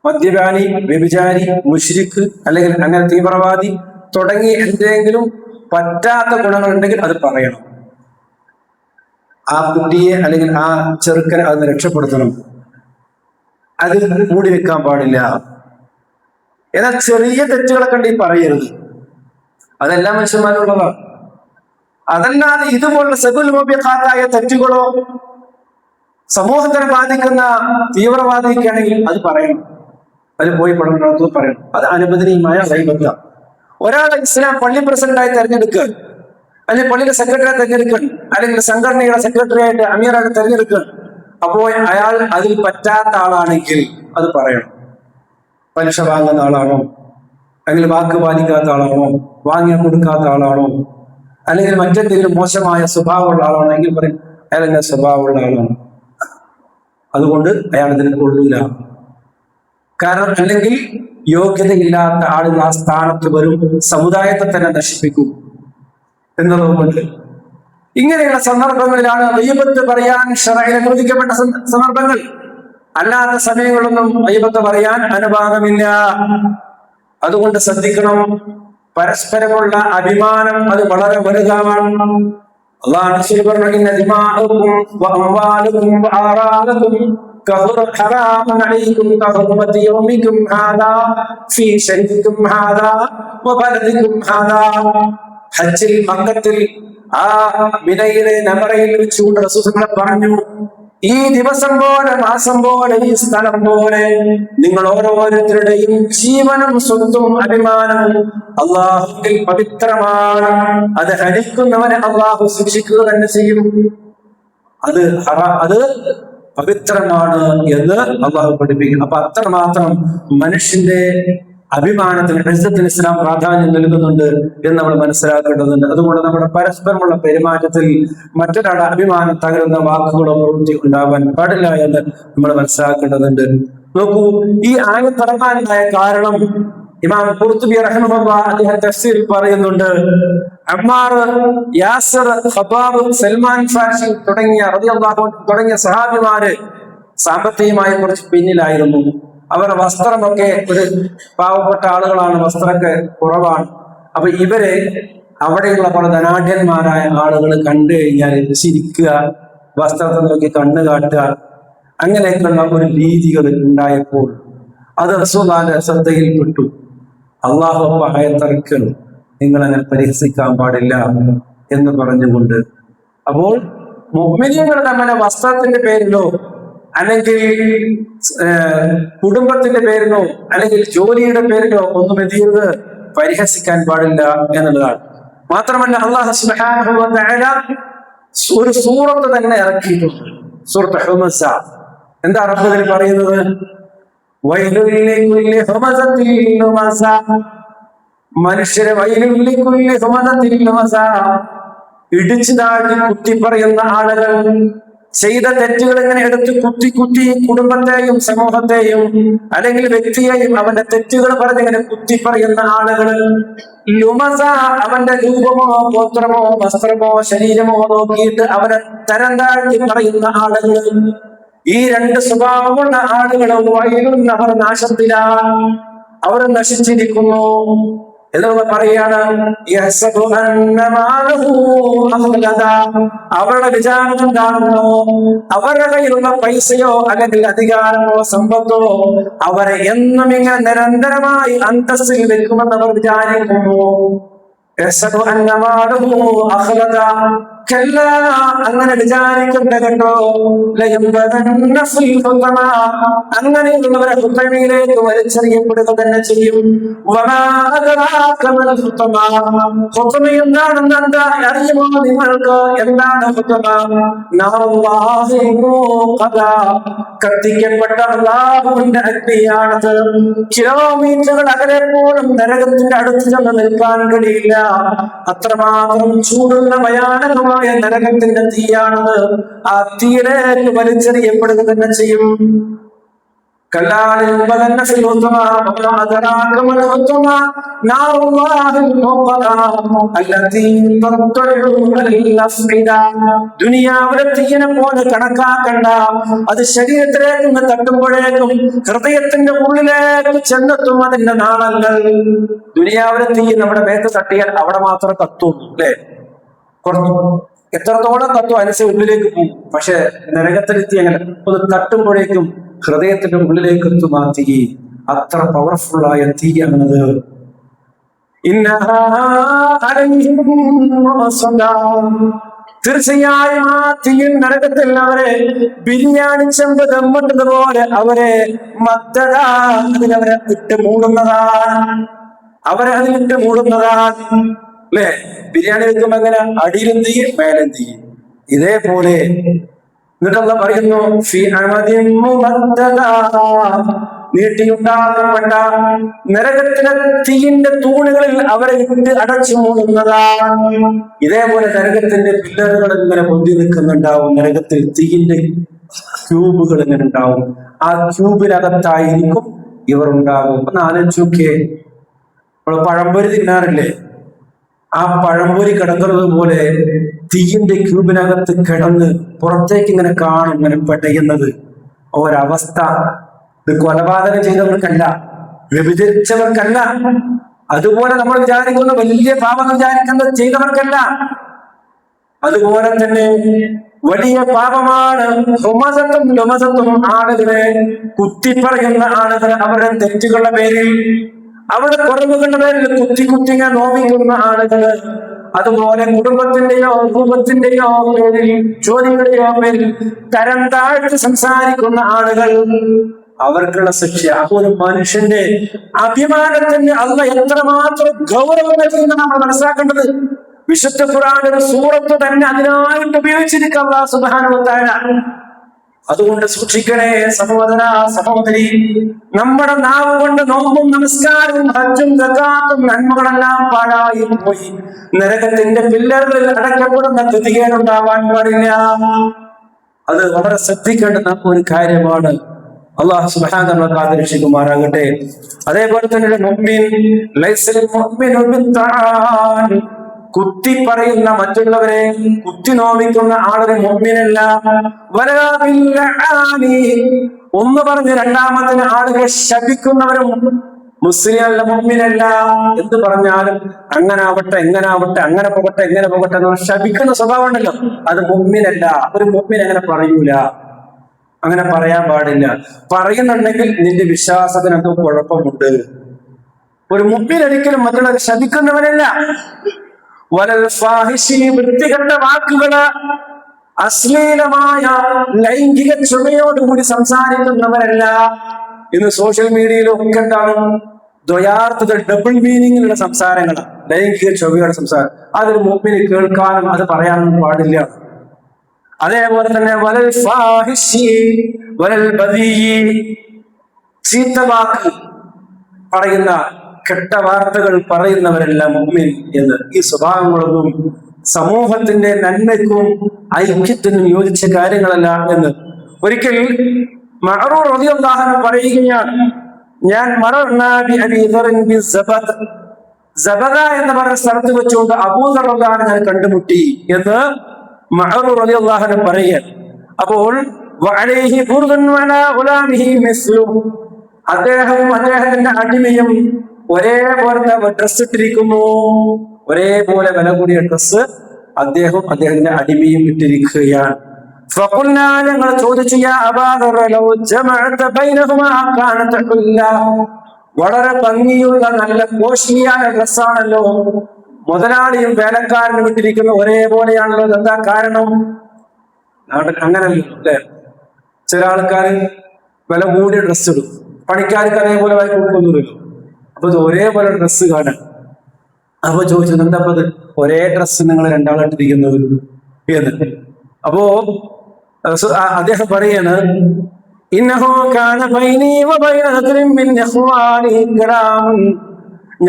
മദ്യപാനി, വ്യഭിചാരി, മുശ്രിക്ക് അല്ലെങ്കിൽ അങ്ങനെ തീവ്രവാദി തുടങ്ങി എന്തെങ്കിലും പറ്റാത്ത ഗുണങ്ങളുണ്ടെങ്കിൽ അത് പറയണം. ആ കുട്ടിയെ അല്ലെങ്കിൽ ആ ചെറുക്കനെ അതിന് രക്ഷപ്പെടുത്തണം. അത് മൂടി വെക്കാൻ പാടില്ല. എന്നാൽ ചെറിയ തെറ്റുകളെ കണ്ടി പറയരുത്. അതെല്ലാം മനുഷ്യന്മാരുള്ളതാണ്. അതല്ലാതെ ഇതുപോലുള്ള സബുൽ മുബിഖാത്തായ തെറ്റുകളോ സമൂഹത്തിനെ ബാധിക്കുന്ന തീവ്രവാദിക്കാണെങ്കിൽ അത് പറയണം. അത് പോയി പഠനത്തിൽ പറയണം. അത് അനുവദനീയമായ ഗീബത്താണ്. ഒരാളെ ഇസ്ലാം പള്ളി പ്രസിഡന്റായി തെരഞ്ഞെടുക്കുക, അല്ലെങ്കിൽ പള്ളിയുടെ സെക്രട്ടറിയെ തെരഞ്ഞെടുക്കുക, അല്ലെങ്കിൽ സംഘടനയുടെ സെക്രട്ടറി ആയിട്ട് അമീറായിട്ട് തെരഞ്ഞെടുക്കുക. അപ്പോൾ അയാൾ അതിൽ പറ്റാത്ത ആളാണെങ്കിൽ അത് പറയണം. പലിശ വാങ്ങുന്ന ആളാണോ, അല്ലെങ്കിൽ വാക്ക് പാലിക്കാത്ത ആളാണോ, വാങ്ങിയ കൊടുക്കാത്ത ആളാണോ, അല്ലെങ്കിൽ മറ്റെന്തെങ്കിലും മോശമായ സ്വഭാവമുള്ള ആളാണോ എങ്കിൽ പറയും അയാൾ എങ്ങനെ സ്വഭാവമുള്ള ആളാണ്, അതുകൊണ്ട് അയാൾ ഇതിനെ കൊള്ളൂല. കാരണം അല്ലെങ്കിൽ യോഗ്യതയില്ലാത്ത ആളുകൾ ആ സ്ഥാനത്ത് വരും, സമുദായത്തെ തന്നെ നശിപ്പിക്കും എന്നതുകൊണ്ട് ഇങ്ങനെയുള്ള സന്ദർഭങ്ങളിലാണ് ഗീബത്ത് പറയാൻ ശറഈൽ അനുവദിക്കപ്പെട്ട സന്ദർഭങ്ങൾ. അല്ലാത്ത സമയങ്ങളൊന്നും ഗീബത്ത് പറയാൻ അനുവാദമില്ല. അതുകൊണ്ട് ശ്രദ്ധിക്കണം. പരസ്പരമുള്ള അഭിമാനം അത് വളരെ വലുതാണ്. അല്ലാഹു പറഞ്ഞു ഇന്ന ദിമാഅകും വഅംവാലുകും വഅറാദുകും ഹറാമുൻ അലൈക്കും കഹുർമതി യൗമികും ഹാദാ ഫീ ശരീകും ഹാദാ വബലദികും ഹാദാ. ഹജ്ജിൽ മക്കത്തിൽ ആ മിനയിലെ നമറയിൽ വെച്ചുകൊണ്ട് റസൂൽ പറഞ്ഞു, ഈ ദിവസം പോലെ, മാസം പോലെ, ഈ സ്ഥലം പോലെ നിങ്ങൾ ഓരോരുത്തരുടെയും ജീവനും സ്വത്തും അഭിമാനവും അള്ളാഹുവിൽ പവിത്രമാണ്. അത് ഹനിക്കുന്നവനെ അള്ളാഹു ശിക്ഷിക്കുക തന്നെ ചെയ്യും. അത് പവിത്രമാണ് എന്ന് അള്ളാഹു പഠിപ്പിക്കുന്നു. അപ്പൊ അത്രമാത്രം മനുഷ്യന്റെ അഭിമാനത്തിന്, ഇസ്സത്തിന് ഇസ്ലാം പ്രാധാന്യം നൽകുന്നുണ്ട് എന്ന് നമ്മൾ മനസ്സിലാക്കേണ്ടതുണ്ട്. അതുകൊണ്ട് നമ്മുടെ പരസ്പരമുള്ള പെരുമാറ്റത്തിൽ മറ്റൊരാളുടെ അഭിമാനം തകരുന്ന വാക്കുകളോ പ്രവൃത്തി ഉണ്ടാവാൻ പാടില്ല എന്ന് നമ്മൾ മനസ്സിലാക്കേണ്ടതുണ്ട്. നോക്കൂ, ഈ ആയത്ത് ഇറങ്ങാനുണ്ടായ കാരണം ഇമാം ഖുർത്തുബി റഹിമഹുല്ലാഹ് അദ്ദേഹം തഫ്സീറിൽ പറയുന്നുണ്ട്. അമ്മാർ, യാസിർ, ഖബാബ്, സൽമാൻ ഫാരിസി തുടങ്ങിയ സഹാബിമാര് സാമ്പത്തികമായി കുറച്ച് പിന്നിലായിരുന്നു. അവരുടെ വസ്ത്രമൊക്കെ ഒരു പാവപ്പെട്ട ആളുകളാണ്, വസ്ത്രമൊക്കെ കുറവാണ്. അപ്പൊ ഇവരെ അവിടെയുള്ള പല ധനാഢ്യന്മാരായ ആളുകൾ കണ്ടു കഴിഞ്ഞാൽ ചിരിക്കുക, വസ്ത്രത്തെ നോക്കി കണ്ണു കാട്ടുക, അങ്ങനെയൊക്കെയുള്ള ഒരു രീതികൾ ഉണ്ടായപ്പോൾ അത് റസൂലുള്ളാഹിന്റെ ശ്രദ്ധയിൽപ്പെട്ടു. അള്ളാഹു ആയത്തിറക്കൽ നിങ്ങൾ അങ്ങനെ പരിഹസിക്കാൻ പാടില്ല എന്ന് പറഞ്ഞുകൊണ്ട്. അപ്പോൾ മുഅ്മിനീങ്ങൾ തമ്മിലെ വസ്ത്രത്തിന്റെ പേരിലോ അല്ലെങ്കിൽ കുടുംബത്തിന്റെ പേരിലോ അല്ലെങ്കിൽ ജോലിയുടെ പേരിലോ ഒന്നും എതിർത്ത് പരിഹസിക്കാൻ പാടില്ല എന്നുള്ളതാണ്. മാത്രമല്ല അല്ലാഹു സുബ്ഹാനഹു വ തആല ഒരു സൂറത്ത് തന്നെ ഇറക്കിയിട്ടുണ്ട്, സൂറത്ത് ഹുമസ. എന്താ റബ്ബ് പറയുന്നത്? വൈലുൽ ലികുല്ലി ഹുമസത്തിൽ ലുമസ, മനുഷ്യരെ വൈലുൽ ലികുല്ലി ഹുമസത്തിൽ ലുമസ, ഇടിച്ചു താഴ്ത്തി കുത്തി പറയുന്ന ആളുകൾ, ചെയ്ത തെറ്റുകൾ ഇങ്ങനെ എടുത്ത് കുത്തി കുത്തി കുടുംബത്തെയും സമൂഹത്തെയും അല്ലെങ്കിൽ വ്യക്തിയെയും അവന്റെ തെറ്റുകൾ പറഞ്ഞിങ്ങനെ കുത്തി പറയുന്ന ആളുകൾ, ലുമസ, അവന്റെ രൂപമോ ഗോത്രമോ വസ്ത്രമോ ശരീരമോ നോക്കിയിട്ട് അവനെ തരം താഴ്ത്തി പറയുന്ന ആളുകൾ, ഈ രണ്ട് സ്വഭാവമുള്ള ആളുകളും വൈലും, അവർ നാശത്തിലാണ്, അവർ നശിച്ചിരിക്കുന്നു എന്നുള്ള പറയാണ്. അവരുടെ വിചാരം എന്താണെന്നോ, അവരുടെ കയ്യിലുള്ള പൈസയോ അല്ലെങ്കിൽ അധികാരമോ സമ്പത്തോ അവരെ എന്നും ഇങ്ങനെ നിരന്തരമായി അന്തസ്സിൽ വെക്കുമെന്ന് അവർ വിചാരിക്കുന്നു. അങ്ങനെ വിചാരിക്കണ്ട കേട്ടോ. അങ്ങനെയുള്ളവരെ ഹുത്തമയിലേക്ക് വലിച്ചെറിയപ്പെടുക തന്നെ ചെയ്യും. എന്താണെന്ന് എന്താ അറിയുമോ നിങ്ങൾക്ക്? എന്താണ് കത്തിക്കപ്പെട്ട അല്ലാഹുവിന്റെ അഗ്നിയാണത്. കിലോമീറ്ററുകൾ അകലെ പോലും നരകത്തിന്റെ അടുത്ത് ചെന്ന് നിൽക്കാൻ കഴിയില്ല. അത്രമാത്രം ചൂടുള്ള ഭയാനകമായ നരകത്തിന്റെ തീയാണത്. ആ തീയിലേക്ക് വലിച്ചെറിയപ്പെടുക തന്നെ ചെയ്യും. ദുനിയാവിലെ തീയനെ പോലെ കണക്കാക്കണ്ട. അത് ശരീരത്തിലേക്ക് തട്ടുമ്പോഴേക്കും ഹൃദയത്തിന്റെ ഉള്ളിലേക്ക് ചെന്നെത്തും അതിന്റെ നാളങ്ങൾ. ദുനിയാവിലെ തീ നമ്മുടെ മേത്ത് തട്ടിയാൽ അവിടെ മാത്രമേ കത്തുള്ളൂ, അല്ലെ? എത്രത്തോളം കത്തും അനുസരിച്ച് ഉള്ളിലേക്ക് പോകും. പക്ഷെ നരകത്തിലെത്തി അങ്ങനെ ഒന്ന് തട്ടുമ്പോഴേക്കും ഹൃദയത്തിന്റെ ഉള്ളിലേക്ക് എത്തും ആ തീ. അത്ര പവർഫുള്ളായ തീയാണത്. തീർച്ചയായും ആ തീയിൽ നരകത്തിൽ അവരെ ബിരിയാണി ചെമ്പ് ദമ്മിട്ടതുപോലെ അവരെ അതിനവരെ ഇട്ട് മൂടുന്നതാണ്. അവരെ അതിലിട്ട് മൂടുന്നതാണ്, അല്ലെ? ബിരിയാണി വെക്കുമ്പോ എങ്ങനെ അടിയിലും തീയും മേലും തീയും, ഇതേപോലെ. എന്നിട്ടല്ല പറയുന്നു, നീട്ടിയുണ്ടാക്കപ്പെട്ട നരകത്തിലെ തീയിന്റെ തൂണുകളിൽ അവരെ ഇട്ട് അടച്ചു മൂടുന്നതാണ്. ഇതേപോലെ നരകത്തിന്റെ പില്ലറുകൾ ഇങ്ങനെ പൊന്തി നിൽക്കുന്നുണ്ടാവും. നരകത്തിൽ തീയിന്റെ ക്യൂബുകൾ ഇങ്ങനെ ഉണ്ടാവും. ആ ക്യൂബിനകത്തായിരിക്കും ഇവർ ഉണ്ടാകും. ഒന്ന് ആലോചിച്ച് നോക്കിയേ, നമ്മൾ പഴംപൊരി തിന്നാറില്ലേ? ആ പഴംപൊരി കിടക്കുന്നത് പോലെ തീയിന്റെ ക്യൂബിനകത്ത് കിടന്ന് പുറത്തേക്ക് ഇങ്ങനെ കാണും, ഇങ്ങനെ പെട്ടയുന്നത്. ഒരവസ്ഥ. ഇത് കൊലപാതകം ചെയ്തവർക്കല്ല, വ്യഭിചരിച്ചവർക്കല്ല, അതുപോലെ നമ്മൾ വിചാരിക്കുന്ന വലിയ പാപം വിചാരിക്കുന്നത് ചെയ്തവർക്കല്ല. അതുപോലെ തന്നെ വലിയ പാപമാണ് ഹുമസത്തും ലുമസത്തും, ആളുകളെ കുത്തിപ്പറയുന്ന ആളുകൾ അവരുടെ തെറ്റുകളുടെ പേരിൽ, അവരുടെ കുറവുകളുടെ പേരിൽ കുത്തി കുത്തിങ്ങനെ നോവിക്കുന്ന ആളുകള്. അതുപോലെ കുടുംബത്തിന്റെയോ കുടുംബത്തിന്റെയോ പേരിൽ, ജോലിയുടെയോ പേരിൽ തരം താഴ്ത്തി സംസാരിക്കുന്ന ആളുകൾ, അവർക്കുള്ള ശിക്ഷ. ഒരു മനുഷ്യന്റെ അഭിമാനത്തിന് അല്ലാഹ് എത്രമാത്രം ഗൗരവം നൽകുമെന്ന് നമ്മൾ മനസ്സിലാക്കേണ്ടത്. വിശുദ്ധ ഖുർആൻ ഒരു സൂറത്ത് തന്നെ അതിനായിട്ട് ഉപയോഗിച്ചിരിക്കുക അല്ലാഹു സുബ്ഹാനഹു വ തആല. അതുകൊണ്ട് സൂക്ഷിക്കണേ സഹോദര സഹോദരി. നമ്മുടെ നാവ് കൊണ്ട് നോമ്പും നമസ്കാരവും ഹജ്ജും സകാത്തും നന്മകളെല്ലാം പാഴായി പോയി നരകത്തിന്റെ പില്ലറുകളിൽ അടയ്ക്കപ്പെടുന്ന ഗതികേടുണ്ടാവാൻ പാടില്ല. അത് വളരെ ശ്രദ്ധിക്കേണ്ടുന്ന ഒരു കാര്യമാണ്. അല്ലാഹു സുബ്ഹാനഹു വ തആല രക്ഷിക്കുമാറാകട്ടെ. അതേപോലെ തന്നെ മുഅ്മിൻ ലൈസൽ മുഅ്മിനു ബിത്തആൻ, കുത്തി പറയുന്ന മറ്റുള്ളവരെ കുത്തി നോവിക്കുന്ന ആളുകൾ മുഅ്മിനല്ല. വലാ ബിൽആനി, ഒന്ന് പറഞ്ഞ് രണ്ടാമത്തിന് ആളുകളെ ശപിക്കുന്നവരും മുസ്ലിം അല്ല, മുഅ്മിനല്ല. എന്ത് പറഞ്ഞാലും അങ്ങനെ ആവട്ടെ ഇങ്ങനെ ആവട്ടെ, അങ്ങനെ പോകട്ടെ ഇങ്ങനെ പോകട്ടെ എന്ന് ശപിക്കുന്ന സ്വഭാവം ഉണ്ടല്ലോ, അത് മുഅ്മിനല്ല. ഒരു മുഅ്മിൻ അങ്ങനെ പറയൂല, അങ്ങനെ പറയാൻ പാടില്ല. പറയുന്നുണ്ടെങ്കിൽ നിന്റെ വിശ്വാസത്തിന് എന്തോ കുഴപ്പമുണ്ട്. ഒരു മുഅ്മിൻ ഒരിക്കലും മറ്റുള്ളവരെ ശപിക്കുന്നവനല്ല. വലൽ ഫാഹിശി, വൃത്തികെട്ട വാക്കുകള്, അശ്ലീലമായ ലൈംഗിക ചുമയോടുകൂടി സംസാരിക്കുന്നവരല്ല. ഇന്ന് സോഷ്യൽ മീഡിയയിലൊക്കെ എന്താണ് ദ്വയാർത്ഥത്തിൽ ഡബിൾ മീനിങ്ങിലുള്ള സംസാരങ്ങളാണ്, ലൈംഗിക ചൊവ്വയുടെ സംസാരം. അതൊരു മുഅ്മിന് കേൾക്കാനും അത് പറയാനും പാടില്ല. അതേപോലെ തന്നെ വലൽ ഫാഹിശി വലൽ ബദീ, ചീത്ത വാക്ക് പറയുന്ന, കെട്ട വാർത്തകൾ പറയുന്നവരെല്ലാം മുഅ്മിൻ എന്ന്. ഈ സ്വഭാവങ്ങളൊന്നും സമൂഹത്തിന്റെ നന്മയ്ക്കും ഐക്യത്തിനും യോജിച്ച കാര്യങ്ങളല്ല എന്ന്. ഒരിക്കൽ മഅറൂർ റളിയല്ലാഹു അൻഹു പറയുകയാണ്, ഞാൻ സബദ എന്ന് പറയുന്ന സ്ഥലത്ത് വെച്ചുകൊണ്ട് അബൂദർ റളിയല്ലാഹു അൻഹു ഞാൻ കണ്ടുമുട്ടി എന്ന് മഅറൂർ റളിയല്ലാഹു അൻഹു പറയുക. അപ്പോൾ വഅലൈഹി ബുർദുൻ വലാ ഗുലാമിഹി മിസ്ലു, അദ്ദേഹവും അദ്ദേഹത്തിന്റെ അടിമയും ഒരേപോലത്തെ ഡ്രസ് ഇട്ടിരിക്കുന്നു, ഒരേപോലെ വില കൂടിയ ഡ്രസ് അദ്ദേഹവും അദ്ദേഹത്തിന്റെ അടിമയും ഇട്ടിരിക്കുകയാണ്. ഫഖുൽനാ, ഞങ്ങൾ ചോദിച്ചു, യാ അബാദർ ലൗ ജമഅത ബൈനഹുമാ കാനത ഹുല്ലാ, വളരെ ഭംഗിയുള്ള നല്ല കോഷ്ലിയായ ഡ്രസ്സാണല്ലോ, മുതലാളിയും വേലക്കാരനും ഇട്ടിരിക്കുന്ന ഒരേപോലെയാണല്ലോ, എന്താ കാരണം? അങ്ങനല്ലോ അല്ലെ, ചില ആൾക്കാർ വില കൂടിയ ഡ്രസ്സ് ഇടും, പണിക്കാർക്ക് അതേപോലെ വായി കൊടുക്കൊന്നുമില്ലല്ലോ. അപ്പൊ ഇത് ഒരേപോലെ ഡ്രസ്സ് കാണാൻ. അപ്പൊ ചോദിച്ചത് എന്താ അത് ഒരേ ഡ്രസ്സ് നിങ്ങൾ രണ്ടാളിട്ടിരിക്കുന്നത് എന്ന്. അപ്പോ അദ്ദേഹം പറയാണ്, ഇന്നഹു കാന ബൈനി വബൈന റജുലിൻ മിൻ ഇഖ്വാനി കിറാമുൻ,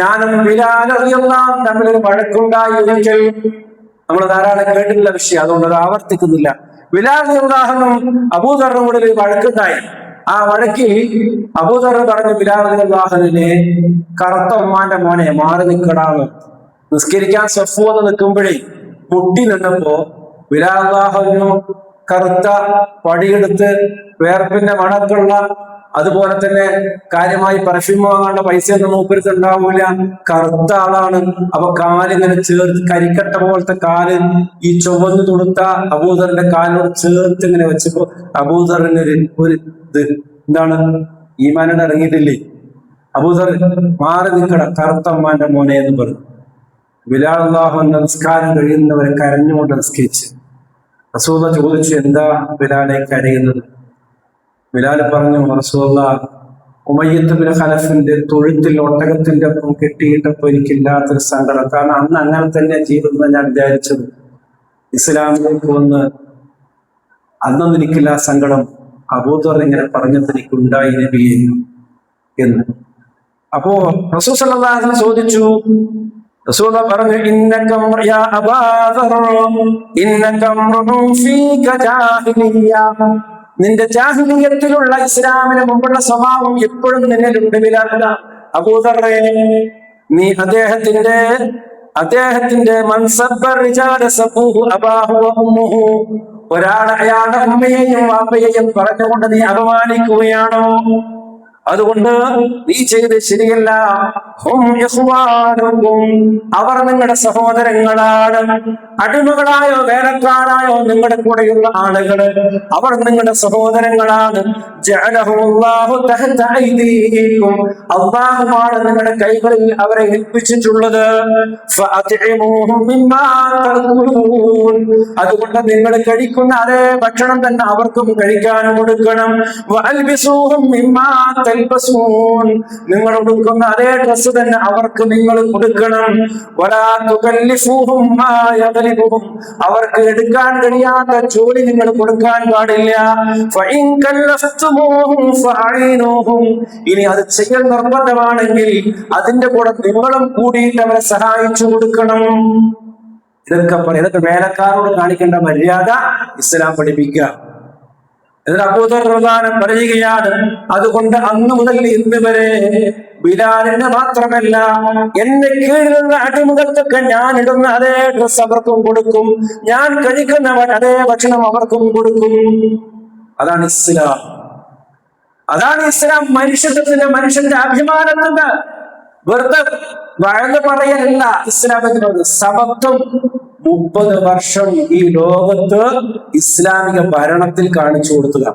ഞാനും ബിലാൽ റളിയല്ലാഹു അൻഹു തമ്മിൽ ഒരു വഴക്കുണ്ടായി ഒരിക്കൽ. നമ്മൾ ധാരാളം കേട്ടിട്ടുള്ള വിഷയം, അതുകൊണ്ട് അത് ആവർത്തിക്കുന്നില്ല. ബിലാൽ റളിയല്ലാഹു അൻഹു അബൂദറിനും കൂടെ ഒരു വഴക്കുണ്ടായി. ആ വഴക്കിൽ അബൂദർ പറഞ്ഞു ബിലാൽ റളിയല്ലാഹു അൻഹുവിനെ, കറുത്ത ഉമ്മാന്റെ മോനെ മാറി നിൽക്കടാന്ന്. നിസ്കരിക്കാൻ സ്വഫൂന്ന് നിൽക്കുമ്പോഴേ മുട്ടി നിന്നപ്പോ ബിലാൽ റളിയല്ലാഹു അൻഹു കറുത്ത പടിയെടുത്ത് വേർപ്പിന്റെ മണക്കുള്ള, അതുപോലെ തന്നെ കാര്യമായി പെർഫ്യൂം വാങ്ങാനുള്ള പൈസയൊന്നും മൂപ്പർക്ക് ഉണ്ടാവൂല, കറുത്ത ആളാണ്. അപ്പൊ കാലിങ്ങനെ ചേർത്ത്, കരിക്കട്ട പോലത്തെ കാല് ഈ ചുവന്ന് തുടുത്ത അബൂദറിന്റെ കാലിനോട് ചേർത്ത് ഇങ്ങനെ വെച്ചപ്പോ അബൂദറിന് ഒരു ഇത് എന്താണ്, ഈമാനോട് ഇറങ്ങിയിട്ടില്ലേ? അബൂദർ മാറി നിൽക്കട കറുത്ത അമ്മാന്റെ മോനെ എന്ന് പറഞ്ഞു. ബിലാൽ റളിയല്ലാഹു അൻഹു നിസ്കാരം കഴിയുന്നവരെ കരഞ്ഞുകൊണ്ട് നിസ്കരിച്ച്. റസൂൽ ചോദിച്ചു, എന്താ ബിലാലെ കരയുന്നത്? ബിലാൽ പറഞ്ഞു, റസൂലുള്ളാഹ്, ഉമയ്യത്ത് ബിൻ ഖലഫിന്റെ തൊഴുത്തിൽ ഒട്ടകത്തിന്റെ ഒപ്പം കെട്ടിയിട്ടപ്പോ എനിക്കില്ലാത്തൊരു സങ്കടം. കാരണം അന്ന് അങ്ങനെ തന്നെ ജീവിതം ഞാൻ വിചാരിച്ചത്. ഇസ്ലാമിലേക്ക് വന്ന് അന്നൊന്നും എനിക്കില്ല സങ്കടം. അബൂദർ ഇങ്ങനെ പറഞ്ഞത് എനിക്കുണ്ടായി നബിയെ എന്ന്. അപ്പോ റസൂൽ സല്ലല്ലാഹു അലൈഹി വസല്ലം ചോദിച്ചു, റസൂൽ പറഞ്ഞു, ഇന്നക യാ അബൂദർ ഇന്നക റൂഹുൻ ഫീക ജാഹിലിയ്യ, നിന്റെ ജാഹിലിയ്യത്തിലുള്ള ഇസ്ലാമിന് മുമ്പുള്ള സ്വഭാവം എപ്പോഴും നിന്നിലുണ്ട് ബിലാൽ. അബൂദറേ, നീ അദ്ദേഹത്തിന്റെ ഒരാളെ അയാളുടെ ഉമ്മയെയും വാപ്പയെയും പറഞ്ഞുകൊണ്ട് നീ അപമാനിക്കുകയാണോ? അതുകൊണ്ട് നീ ചെയ്ത് ശരിയല്ല. അവർ നിങ്ങളുടെ സഹോദരങ്ങളാണ്. അടിമകളായോ വേലക്കാരായോ നിങ്ങളുടെ കൂടെയുള്ള ആളുകള്, അവർ നിങ്ങളുടെ സഹോദരങ്ങളാണ്. അല്ലാഹുവാണ് നിങ്ങളുടെ കൈകളിൽ അവരെ ഏൽപ്പിച്ചിട്ടുള്ളത്. അതുകൊണ്ട് നിങ്ങൾ കഴിക്കുന്ന അതേ ഭക്ഷണം തന്നെ അവർക്കും കഴിക്കാനും കൊടുക്കണം. നിങ്ങൾ കൊടുക്കുന്ന അതേ ഡ്രസ് തന്നെ അവർക്ക് നിങ്ങൾ കൊടുക്കണം. അവർക്ക് എടുക്കാൻ കഴിയാത്ത ജോലി നിങ്ങൾ കൊടുക്കാൻ പാടില്ല. ഇനി അത് ചെയ്യൽ നിർബന്ധമാണെങ്കിൽ അതിന്റെ കൂടെ നിങ്ങളും കൂടിയിട്ട് അവരെ സഹായിച്ചു കൊടുക്കണം. ഇതൊക്കെ വേലക്കാരോട് കാണിക്കേണ്ട മര്യാദ ഇസ്ലാം പഠിപ്പിക്കുക. എന്നിട്ട് അബൂദർ റളിയല്ലാഹു പറയുകയാണ്, അതുകൊണ്ട് അന്ന് മുതൽ ഇന്ന് വരെ ബിലാലിന് മാത്രമല്ല എന്റെ കീഴിലുള്ള അടിമകൾക്കൊക്കെ ഞാൻ ഇടുന്ന അതേ ഡ്രസ് അവർക്കും കൊടുക്കും, ഞാൻ കഴിക്കുന്ന അതേ ഭക്ഷണം അവർക്കും കൊടുക്കും. അതാണ് ഇസ്ലാം. അതാണ് ഇസ്ലാം. മനുഷ്യന്റെ അഭിമാനത്തിന്റെ വെറുതെ വഴന്ന് പറയലല്ല ഇസ്ലാമിനോട്. സമത്വം 30 വർഷം ഈ ലോകത്ത് ഇസ്ലാമിക ഭരണത്തിൽ കാണിച്ചു കൊടുക്കുക.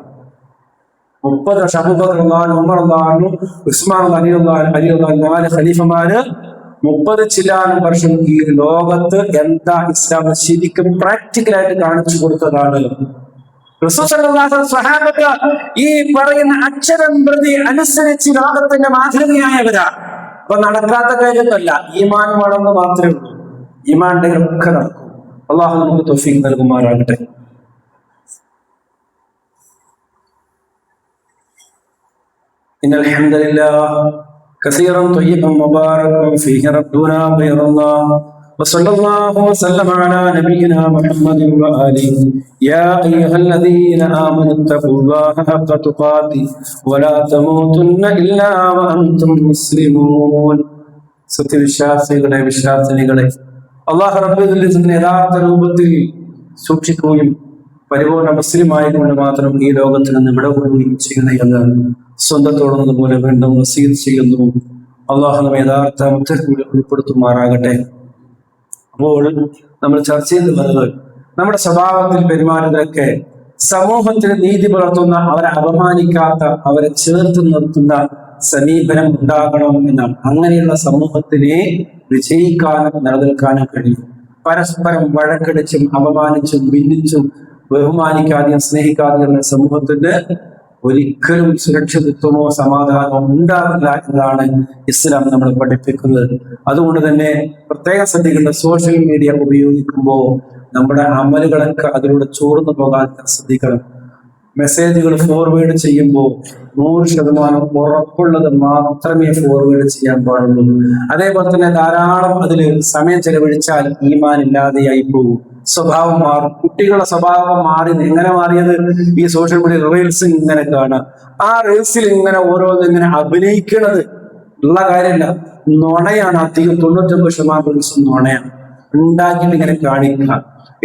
30 വർഷം അബൂബക്കർ റളിയല്ലാഹു, ഉമർ റളിയല്ലാഹു, ഉസ്മാൻ റളിയല്ലാഹു, 4 ഖലീഫമാര് 30 ചില്ലാനും വർഷം ഈ ലോകത്ത് എന്താ ഇസ്ലാം ശരിക്കും പ്രാക്ടിക്കലായിട്ട് കാണിച്ചു കൊടുത്തതാണ്. റസൂൽ സല്ലല്ലാഹു അലൈഹി വസല്ലം സ്വഹാബത്ത് ഈ പറയുന്ന അക്ഷരം പ്രതി അനുസരിച്ച് ലോകത്തിന്റെ മാതൃകയായവരാ. അപ്പൊ നടക്കാത്ത കാര്യമൊന്നുമല്ല, ഈമാൻ വേണമെന്ന് മാത്രമേ ഉള്ളൂ. ഈമാൻ ഉണ്ടെങ്കിൽ ഒക്കെ നടക്കും. അള്ളാഹു നമുക്ക് തൗഫീഖ് നൽകുമാറാകട്ടെ. ഇന്നൽ ഹംദലില്ലാഹ് കസീറൻ ത്വയ്യിബൻ മുബാറകൻ ഫീഹി റബ്ബുനാ ഖൈറല്ലാഹ് وصلى الله وسلم على نبينا محمد وآله يا أيها الذين آمنوا اتقوا الله حق تقاته ولا تموتن إلا وأنتم مسلمون. സത്യവിശ്വാസികളെ, വിശ്വാസിനികളെ, അല്ലാഹു റബ്ബുൽ ഇസ്സത്തിനെ യഥാർത്ഥ രൂപത്തിൽ സൂക്ഷിക്കുകയും പരിപൂർണ മുസ്ലിമായതുകൊണ്ട് മാത്രം ഈ ലോകത്തിൽ നിന്ന് വിടകൊള്ളുകയും ചെയ്യുന്ന സ്വന്തത്തോടുന്നത് പോലെ വീണ്ടും വസീയത്ത് ചെയ്യുന്നു. അള്ളാഹു നമ്മെ യഥാർത്ഥ മുത്തഖീങ്ങളിൽ ഉൾപ്പെടുത്തുമാറാകട്ടെ. അപ്പോൾ നമ്മൾ ചർച്ച ചെയ്ത് വന്നത് നമ്മുടെ സ്വഭാവത്തിൽ പെരുമാറുന്നതൊക്കെ സമൂഹത്തിന് നീതി പുലർത്തുന്ന, അവരെ അപമാനിക്കാത്ത, അവരെ ചേർത്ത് നിർത്തുന്ന സമീപനം ഉണ്ടാകണം എന്നാണ്. അങ്ങനെയുള്ള സമൂഹത്തിനെ വിജയിക്കാനും നിലനിൽക്കാനും കഴിയും. പരസ്പരം വഴക്കടിച്ചും അപമാനിച്ചും ഭിന്നിച്ചും ബഹുമാനിക്കാതെയും സ്നേഹിക്കാതെയുള്ള സമൂഹത്തിന്റെ ഒരിക്കലും സുരക്ഷിതത്വമോ സമാധാനമോ ഉണ്ടാകില്ല എന്നാണ് ഇസ്ലാം നമ്മൾ പഠിപ്പിക്കുന്നത്. അതുകൊണ്ട് തന്നെ പ്രത്യേകം ശ്രദ്ധിക്കേണ്ട, സോഷ്യൽ മീഡിയ ഉപയോഗിക്കുമ്പോൾ നമ്മുടെ അമലുകളൊക്കെ അതിലൂടെ ചോർന്നു പോകാൻ ശ്രദ്ധിക്കണം. മെസ്സേജുകൾ ഫോർവേഡ് ചെയ്യുമ്പോൾ 100% ഉറപ്പുള്ളത് മാത്രമേ ഫോർവേഡ് ചെയ്യാൻ പാടുള്ളൂ. അതേപോലെ തന്നെ ധാരാളം അതിൽ സമയം ചെലവഴിച്ചാൽ ഈമാൻ ഇല്ലാതെയായി പോകും, സ്വഭാവം മാറും. കുട്ടികളുടെ സ്വഭാവം മാറി. എങ്ങനെ മാറിയത്? ഈ സോഷ്യൽ മീഡിയ റീൽസ് ഇങ്ങനെ കാണാം. ആ റീൽസിൽ ഇങ്ങനെ ഓരോന്നും ഇങ്ങനെ അഭിനയിക്കണത് ഉള്ള കാര്യമല്ല, നുണയാണ്. അധികം 99% റീൽസും നുണയാണ്, ഉണ്ടാക്കിയിട്ട് ഇങ്ങനെ കാണിക്കുക.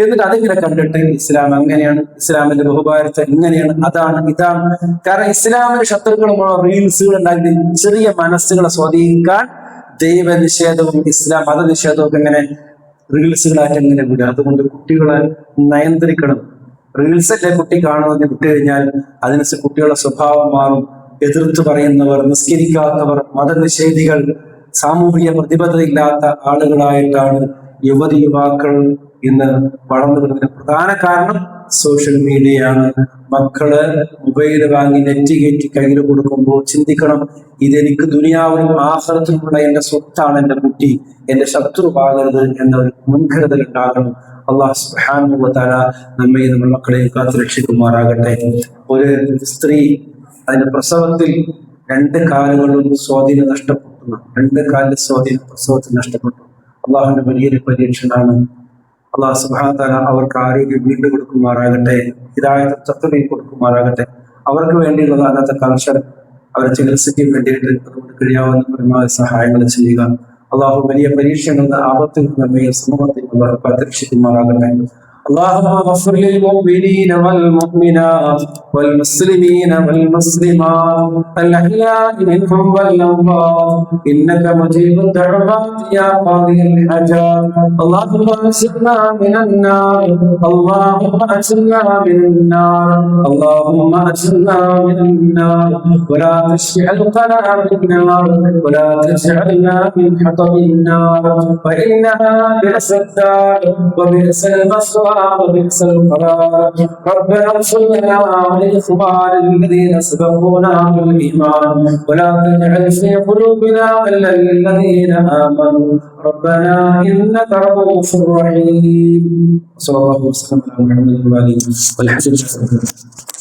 എന്നിട്ട് അതിങ്ങനെ കണ്ടിട്ട് ഇസ്ലാം അങ്ങനെയാണ്, ഇസ്ലാമിന്റെ ബഹുഭാരത്തെ ഇങ്ങനെയാണ്, അതാണ് ഇതാണ്. കാരണം ഇസ്ലാമിന്റെ ശത്രുക്കളുള്ള റീൽസുകൾ ഉണ്ടാക്കി ചെറിയ മനസ്സുകളെ സ്വാധീനിക്കാൻ ദൈവനിഷേധവും ഇസ്ലാം മതനിഷേധവും ഇങ്ങനെ റീൽസുകളായിട്ട് എങ്ങനെ വിടുക. അതുകൊണ്ട് കുട്ടികളെ നിയന്ത്രിക്കണം. റീൽസല്ലേ കുട്ടി കാണുന്നത് വിട്ടു കഴിഞ്ഞാൽ അതിനനുസരിച്ച് കുട്ടികളുടെ സ്വഭാവം മാറും. എതിർത്ത് പറയുന്നവർ, നിസ്കരിക്കാത്തവർ, മതനിഷേധികൾ, സാമൂഹിക പ്രതിബദ്ധതയില്ലാത്ത ആളുകളായിട്ടാണ് യുവതിയുവാക്കൾ ഇന്ന് വളർന്നു വരുന്നതിന് പ്രധാന കാരണം സോഷ്യൽ മീഡിയയാണ്. മക്കള് മൊബൈൽ വാങ്ങി നെറ്റ് കയറ്റി കയ്യിൽ കൊടുക്കുമ്പോൾ ചിന്തിക്കണം, ഇതെനിക്ക് ദുനിയാവിലും ആഖിറത്തിലുമുള്ള എന്റെ സ്വത്താണ്, എന്റെ കുട്ടി എന്റെ ശത്രുവാകരുത് എന്നൊരു മുൻകരുതൽ ഉണ്ടാകണം. അല്ലാഹു സുബ്ഹാനഹു വ തആല നമ്മെ നമ്മുടെ മക്കളെ കാത്തു രക്ഷിക്കുമാറാകട്ടെ. ഒരു സ്ത്രീ അതിന്റെ പ്രസവത്തിൽ 2 കാലുകളും സ്വാധീനം നഷ്ടപ്പെട്ടു. 2 കാലിന്റെ സ്വാധീനം പ്രസവത്തിൽ നഷ്ടപ്പെട്ടു. അള്ളാഹുവിന്റെ വലിയൊരു പരീക്ഷണമാണ്. അള്ളാഹു സുബ്ഹാനഹു വ തആല അവർക്ക് ആരോഗ്യം വീണ്ടും കൊടുക്കുമാറാകട്ടെ, ഹിദായത്ത് തഖ്വീം കൊടുക്കുമാറാകട്ടെ. അവർക്ക് വേണ്ടിയുള്ളത് അന്നത്തെ കൾച്ചർ അവരെ ചികിത്സയ്ക്ക് വേണ്ടിയിട്ട് അതുകൊണ്ട് കഴിയാവുന്ന പരമാവധി സഹായങ്ങൾ ചെയ്യുക. അള്ളാഹു വലിയ പരീക്ഷണങ്ങൾ, ആപത്തിൽ നമ്മെ സമൂഹത്തിൽ കാത്തുരക്ഷിക്കുമാറാകട്ടെ. اللهم اغفر للمؤمنين والمؤمنات والمسلمين والمسلمات الأحياء منهم والأموات إنك مجيب الدعوات يا قاضي الحاجات. اللهم أجرنا من النار، اللهم أجرنا من النار، اللهم أجرنا من النار، ولا تشعل قلنا بالنار، ولا تجعلنا من حطب النار، فإنها بئس الدار وبئس المصير وبئس القرار. ربنا اغفر لنا ولإخواننا الذين سبقونا بالإيمان ولا تجعل في قلوبنا غلا للذين آمنوا ربنا إنك رؤوف رحيم. صلى الله وسلم على محمد وآله والحمد لله.